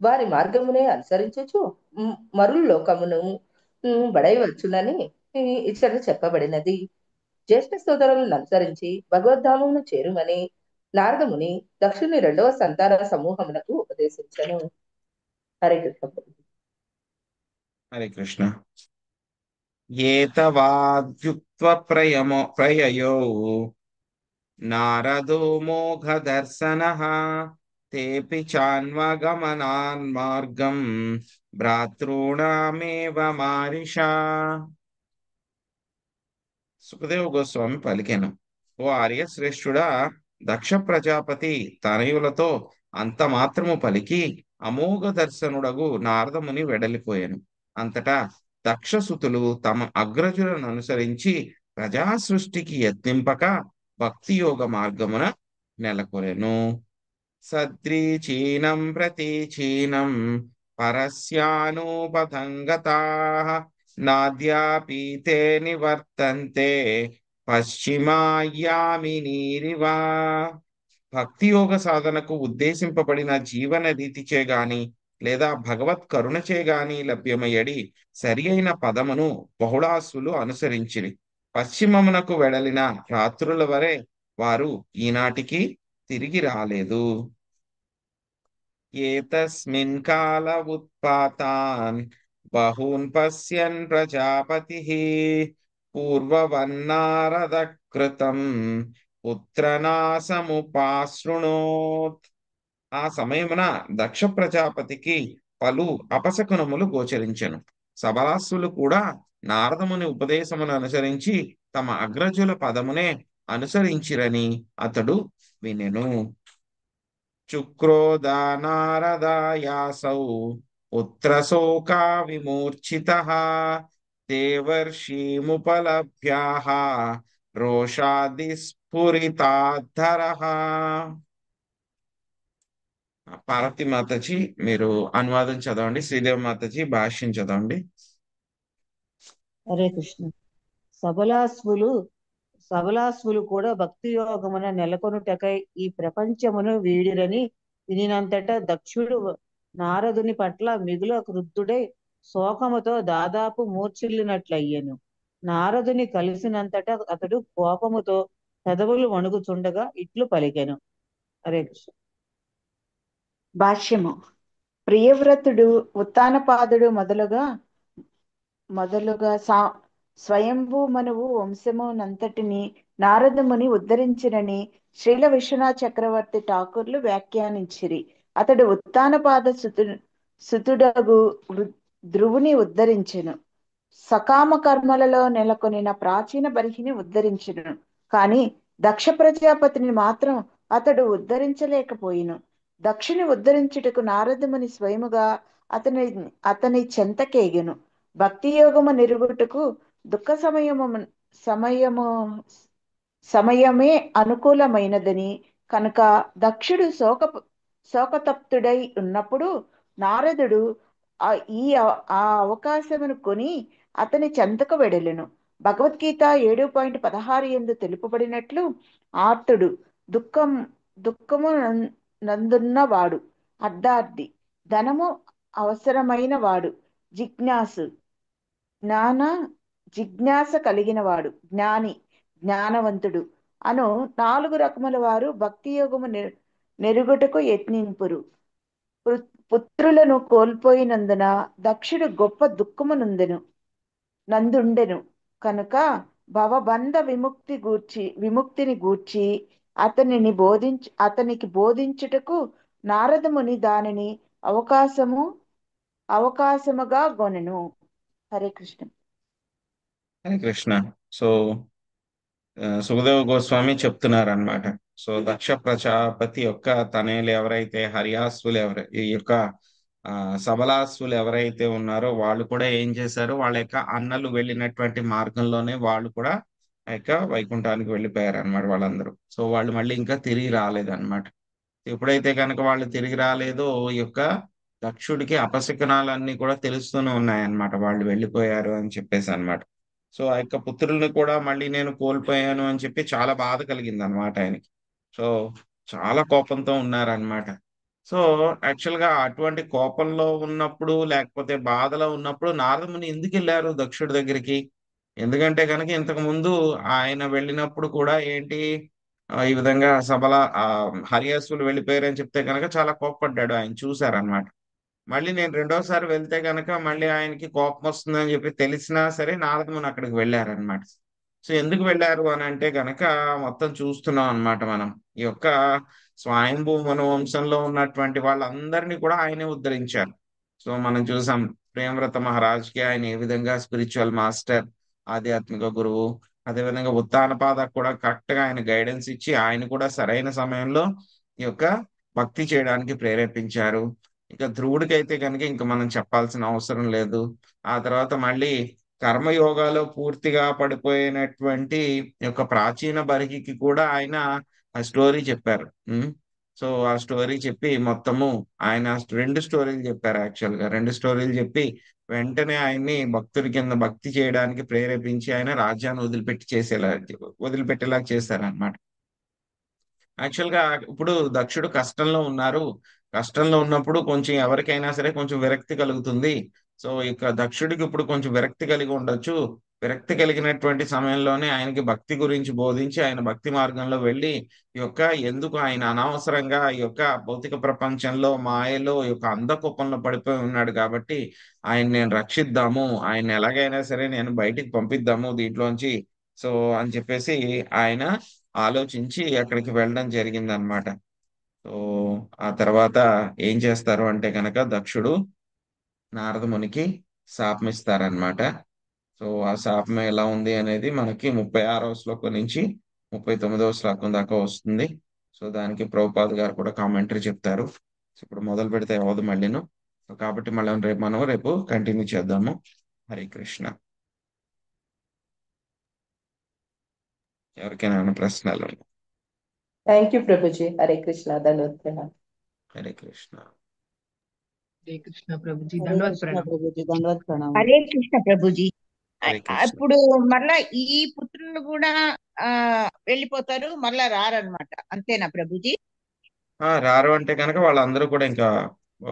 వారి మార్గమునే అనుసరించుచు మరుల లోకమును బడయవచ్చునని ఇచ్చట చెప్పబడినది. జ్యేష్ఠ సోదరులను అనుసరించి భగవద్ధామమును చేరుమని నారదముని దక్షుని 2వ సంతాన సమూహమునకు ఉపదేశించను. హరే కృష్ణ. హరే కృష్ణ. ఏతవాద్యుక్త్వ ప్రయయో నారదో మోఘ దర్శనః తేపి చాన్వగమనాన్ మార్గం భ్రాతॄణామేవ మారిషా. సుఖదేవ గోస్వామి పలికెను, ఓ ఆర్య శ్రేష్ఠుడా, దక్ష ప్రజాపతి తనయులతో అంత మాత్రము పలికి అమోఘ దర్శనుడగు నారదముని వెడలిపోయాను. అంతటా దక్షసుతులు తమ అగ్రజులను అనుసరించి ప్రజా సృష్టికి యత్నింపక భక్తి యోగ మార్గమున నెలకొరెను. సద్రీచీనం ప్రతీచీనం పరస్యానుపతంగతాః నాద్యాపీతే నివర్తంతే పశ్చిమాయామినీరివా. భక్తి యోగ సాధనకు ఉద్దేశింపబడిన జీవన రీతిచే గాని లేదా భగవత్ కరుణచే గాని లభ్యమయ్యడి సరి అయిన పదమును బహుళాసులు అనుసరించిరి. పశ్చిమమునకు వెడలిన రాత్రుల వరే వారు ఈనాటికి తిరిగి రాలేదు. ఏతస్మిన్ కాల ఉత్పాతాన్ బహూన్ పశ్యన్ ప్రజాపతిః పూర్వవన్నారద కృతం పుత్రనాశముపాశృణోత్. ఆ సమయమున దక్ష ప్రజాపతికి పలు అపశకునములు గోచరించెను. సబలాసులు కూడా నారదముని ఉపదేశమును అనుసరించి తమ అగ్రజుల పదమునే అనుసరించిరని అతడు వినెను. చుక్రోధా నారదాయాసౌ పుత్రశోకా విమూర్ఛితః దేవర్షిముపలభ్యాః రోషాదిస్ఫురితాద్ధరః. పార్వతి మాతాజీ మీరు అనువాదం చదవండి, శ్రీదేవి మాతాజీ భాష్యం చదవండి. హరే కృష్ణ. సబలాశ్వులు కూడా భక్తి యోగమున నెలకొనుటకై ఈ ప్రపంచమును వీడిరని వినినంతటా దక్షుడు నారదుని పట్ల మిగుల క్రుద్ధుడై శోకముతో దాదాపు మూర్ఛిల్లినట్లయ్యెను. నారదుని కలిసినంతటా అతడు కోపముతో పెదవులు వణుకుచుండగా ఇట్లు పలికెను. హరే కృష్ణ. భాష్యము. ప్రియవ్రతుడు ఉత్తానపాదుడు మొదలుగా స్వయంభూ మనువు వంశమునంతటిని నారదముని ఉద్ధరించినని శ్రీల విశ్వనాథ చక్రవర్తి ఠాకూర్లు వ్యాఖ్యానించిరి. అతడు ఉత్తానపాద సుతుడగు ధ్రువుని ఉద్ధరించెను. సకామ కర్మలలో నెలకొనిన ప్రాచీన బర్హిని ఉద్ధరించెను. కాని దక్ష ప్రజాపతిని మాత్రం అతడు ఉద్ధరించలేకపోయిను. దక్షుని ఉద్ధరించుటకు నారదముని స్వయముగా అతని చెంతకేగెను. భక్తి యోగము నిరుగుటకు దుఃఖ సమయమే అనుకూలమైనదని కనుక దక్షుడు శోకతప్తుడై ఉన్నప్పుడు నారదుడు ఆ అవకాశమును కొని అతని చెంతకు వెడలెను. భగవద్గీత 7:16 యందు తెలుపబడినట్లు ఆర్తుడు దుఃఖము నందున్నవాడు, అడ్డార్ది, ధనము అవసరమైన వాడు, జిజ్ఞాస కలిగిన వాడు, జ్ఞాని, జ్ఞానవంతుడు అను 4 రకముల వారు భక్తి యోగము నెరుగుటకు యత్నింపురు. పుత్రులను కోల్పోయినందున దక్షుడు గొప్ప దుఃఖము నందుండెను కనుక భవబంధ విముక్తిని గూర్చి అతనికి బోధించుటకు నారదముని దానిని అవకాశముగా గొనెను. హరే కృష్ణ. హరే కృష్ణ. సో సుఖదేవ గోస్వామి చెప్తున్నారనమాట. సో దక్ష ప్రజాపతి యొక్క తనయులు ఎవరైతే హరియాశ్వులు ఈ యొక్క సబలాశ్వులు ఎవరైతే ఉన్నారో వాళ్ళు కూడా ఏం చేశారు, వాళ్ళ యొక్క అన్నలు వెళ్ళినటువంటి మార్గంలోనే వాళ్ళు కూడా ఆ యొక్క వైకుంఠానికి వెళ్ళిపోయారు అనమాట వాళ్ళందరూ. సో వాళ్ళు మళ్ళీ ఇంకా తిరిగి రాలేదన్నమాట. ఎప్పుడైతే కనుక వాళ్ళు తిరిగి రాలేదో ఈ యొక్క దక్షుడికి అపశకునాలన్నీ కూడా తెలుస్తూనే ఉన్నాయన్నమాట, వాళ్ళు వెళ్ళిపోయారు అని చెప్పేసి అనమాట. సో ఆ యొక్క పుత్రుల్ని కూడా మళ్ళీ నేను కోల్పోయాను అని చెప్పి చాలా బాధ కలిగింది అనమాట ఆయనకి. సో చాలా కోపంతో ఉన్నారనమాట. సో యాక్చువల్ గా అటువంటి కోపంలో ఉన్నప్పుడు లేకపోతే బాధలో ఉన్నప్పుడు నారదముని ఎందుకు వెళ్ళారు దక్షుడి దగ్గరికి? ఎందుకంటే కనుక ఇంతకు ముందు ఆయన వెళ్ళినప్పుడు కూడా ఏంటి ఈ విధంగా హరియాసులు వెళ్ళిపోయారని చెప్తే కనుక చాలా కోప్పడ్డాడు, ఆయన చూశారనమాట. మళ్ళీ నేను రెండోసారి వెళ్తే కనుక మళ్ళీ ఆయనకి కోపం వస్తుందని చెప్పి తెలిసినా సరే నారదముని అక్కడికి వెళ్ళారనమాట. సో ఎందుకు వెళ్ళారు అని అంటే కనుక మొత్తం చూస్తున్నాం అనమాట మనం. ఈ యొక్క స్వయంభూ వంశంలో ఉన్నటువంటి వాళ్ళందరినీ కూడా ఆయనే ఉద్ధరించారు. సో మనం చూసాం ప్రేమవ్రత మహారాజ్కి ఆయన ఏ విధంగా స్పిరిచువల్ మాస్టర్, ఆధ్యాత్మిక గురువు, అదేవిధంగా ఉత్తానపాదకు కూడా కరెక్ట్ గా ఆయన గైడెన్స్ ఇచ్చి ఆయన కూడా సరైన సమయంలో ఈ యొక్క భక్తి చేయడానికి ప్రేరేపించారు. ఇక ధ్రువుడికి అయితే కనుక ఇంకా మనం చెప్పాల్సిన అవసరం లేదు. ఆ తర్వాత మళ్ళీ కర్మయోగాలో పూర్తిగా పడిపోయినటువంటి యొక్క ప్రాచీన బర్హికి కూడా ఆయన ఆ స్టోరీ చెప్పారు. సో ఆ స్టోరీ చెప్పి మొత్తము ఆయన 2 స్టోరీలు చెప్పారు. యాక్చువల్ గా 2 స్టోరీలు చెప్పి వెంటనే ఆయన్ని భక్తుడి కింద భక్తి చేయడానికి ప్రేరేపించి ఆయన రాజ్యాన్ని వదిలిపెట్టేలా చేశారనమాట. యాక్చువల్ గా ఇప్పుడు దక్షుడు కష్టంలో ఉన్నారు. కష్టంలో ఉన్నప్పుడు కొంచెం ఎవరికైనా సరే కొంచెం విరక్తి కలుగుతుంది. సో ఇక దక్షుడికి ఇప్పుడు కొంచెం విరక్తి కలిగి ఉండొచ్చు. విరక్తి కలిగినటువంటి సమయంలోనే ఆయనకి భక్తి గురించి బోధించి ఆయన భక్తి మార్గంలో వెళ్ళి ఈ యొక్క ఎందుకు ఆయన అనవసరంగా ఈ యొక్క భౌతిక ప్రపంచంలో మాయలో ఈ యొక్క అంధకూపంలో పడిపోయి ఉన్నాడు కాబట్టి ఆయన నేను రక్షిద్దాము, ఆయన ఎలాగైనా సరే నేను బయటికి పంపిద్దాము దీంట్లోంచి. సో అని చెప్పేసి ఆయన ఆలోచించి అక్కడికి వెళ్ళడం జరిగింది అనమాట. సో ఆ తర్వాత ఏం చేస్తారు అంటే కనుక దక్షుడు నారదమునికి శాపం ఇస్తారనమాట. సో ఆ శాపం ఎలా ఉంది అనేది మనకి 36వ శ్లోకం నుంచి 39వ శ్లోకం దాకా వస్తుంది. సో దానికి ప్రభుపాద్ గారు కూడా కామెంటరీ చెప్తారు. సో ఇప్పుడు మొదలు పెడితే అవదు మళ్ళీను. సో కాబట్టి మళ్ళీ మనం రేపు కంటిన్యూ చేద్దాము. హరే కృష్ణ. ఎవరికైనా ఏమైనా ప్రశ్నలు? Thank you Prabhuji. హరే కృష్ణ. ధన్యవాదాలు. హరే కృష్ణ. హరే కృష్ణ ప్రభుజీ. హరే ధన్యవాద కృష్ణ ప్రణామం. ప్రభుజీ, ధన్యవాద ప్రణామం. హరే కృష్ణ ప్రభుజీ. హరే కృష్ణ. ఇప్పుడు మళ్ళా ఈ పుత్రులు కూడా వెళ్ళిపోతారు, మళ్ళా రారనమాట, అంతేనా ప్రభుజీ? రారు అంటే కనుక వాళ్ళందరూ కూడా ఇంకా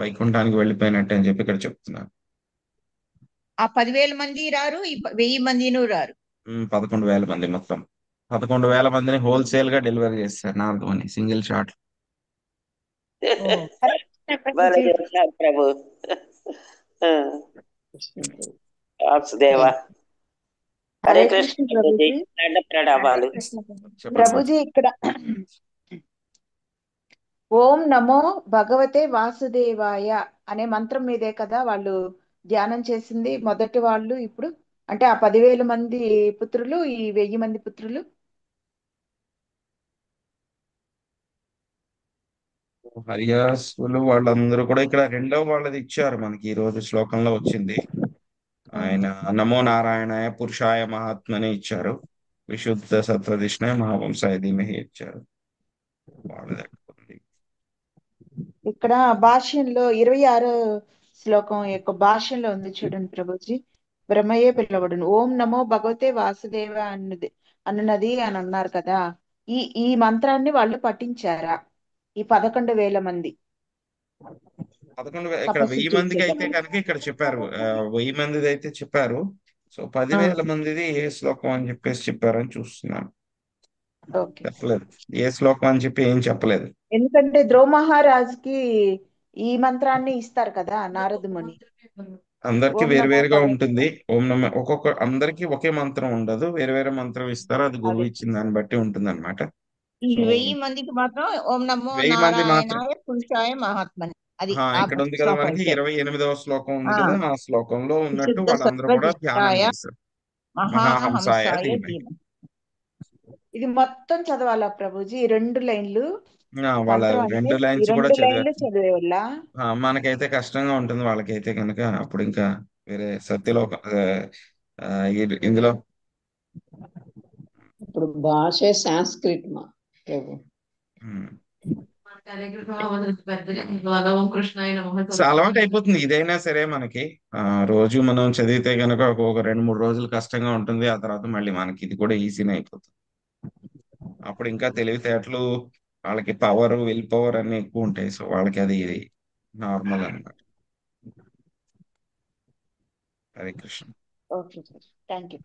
వైకుంఠానికి వెళ్ళిపోయినట్టు అని చెప్పి ఇక్కడ చెప్తున్నారు. ఆ 10,000 మంది రారు, ఈ 1,000 మందిను రారు. 11,000 మంది మొత్తం 11,000 మందిని హోల్సేల్ గా డెలివరీ చేస్తారు నారదముని సింగిల్ షాట్. హరే కృష్ణ భలే ప్రభుజీ. చెప్పారు ప్రభు. వాసుదేవ. హరే హరే కృష్ణ కృష్ణ ప్రభుజీ, ప్రభుజీ. దండ ప్రణామాలు. చెప్పండి ప్రభుజీ ఇక్కడ ఓం నమో భగవతే వాసుదేవాయ అనే మంత్రం మీదే కదా వాళ్ళు ధ్యానం చేసింది మొదటి వాళ్ళు. ఇప్పుడు అంటే ఆ 10,000 మంది పుత్రులు, ఈ 1000 మంది పుత్రులు. హరియాసులు వాళ్ళందరూ కూడా ఇక్కడ రెండవ వాళ్ళది ఇచ్చారు మనకి ఈ రోజు శ్లోకంలో వచ్చింది. ఆయన నమో నారాయణాయ పురుషాయ మహాత్మనే ఇచ్చారు. విశుద్ధ సత్వధిష్ణాయ మహావంశాయ ధీమహి ఇచ్చారు. వాళ్ళది ఎక్కడ ఉంది? ఇక్కడ భాష్యంలో 26 శ్లోకం యొక్క భాష్యంలో ఉంది చూడండి ప్రభుజీ. బ్రహ్మయే పిలవడును ఓం నమో భగవతే వాసుదేవ అన్నది అని అన్నారు కదా. ఈ మంత్రాన్ని వాళ్ళు పఠించారా? ఈ 11,000 మంది 11,000 ఇక్కడ తపస్సు 1000 మందికి అయితే చేసేటప్పుడు. కనుక ఇక్కడ చెప్పారు. 1000 మందిది అయితే చెప్పారు. సో 10,000 మందిది ఏ శ్లోకం అని చెప్పేసి చెప్పారని చూస్తున్నాను. ఓకే. చెప్పలేదు ఏ శ్లోకం అని చెప్పి ఏం చెప్పలేదు. ఎందుకంటే ధ్రువ మహారాజుకి ఈ మంత్రాన్ని ఇస్తారు కదా నారద ముని. అందరికి ఓం నమో వేరువేరుగా భగవతే ఉంటుంది. ఓం నమ అందరికి ఒకే మంత్రం ఉండదు, వేరు వేరే మంత్రం ఇస్తారు. అది గురువు అదే ఇచ్చిన దాన్ని బట్టి ఉంటుంది అనమాట. ఈ సో 1000 మందికి మాత్రం ఓం నమో 1000 మంది మాత్రం నారాయణాయ పురుషాయ మహాత్మని అది ఆ ఇక్కడ ఉంది కదా శ్లోకం మనకి ఇచ్చారు. 28వ శ్లోకం ఉంది ఆ కదా, ఆ శ్లోకంలో ఉన్నట్టు విశుద్ధ వాళ్ళందరూ కూడా ధ్యానం సత్వధిష్టాయ చేస్తారు. మహాహంసాయ మహాహంసాయ ధీమహి. ధీమహి. ఇది మొత్తం చదవాలా ప్రభుజీ? ఈ 2 లైన్లు వాళ్ళ మంత్రం అంటే 2 ఈ లైన్స్ కూడా 2 లైన్లు చదివారు. చదివే వల్ల మనకైతే కష్టంగా ఉంటుంది, వాళ్ళకైతే కనుక అప్పుడు ఇంకా వేరే సత్యలోక ఆ, ఇందులో ఇప్పుడు భాషే సాంస్క్రిట్ మా ప్రభు. ఉమ్, అలవాటు అయిపోతుంది ఇదైనా సరే మనకి. రోజు మనం చదివితే కనుక ఒక 2-3 రోజులు కష్టంగా ఉంటుంది. ఆ తర్వాత మళ్ళీ మనకి ఇది కూడా ఈజీనే అయిపోతుంది. అప్పుడు ఇంకా తెలివితేటలు, వాళ్ళకి పవర్, విల్ పవర్ అన్ని ఎక్కువ ఉంటాయి. సో వాళ్ళకి అది నార్మల్ అన్నమాట. Hare Krishna. Okay sir, thank you.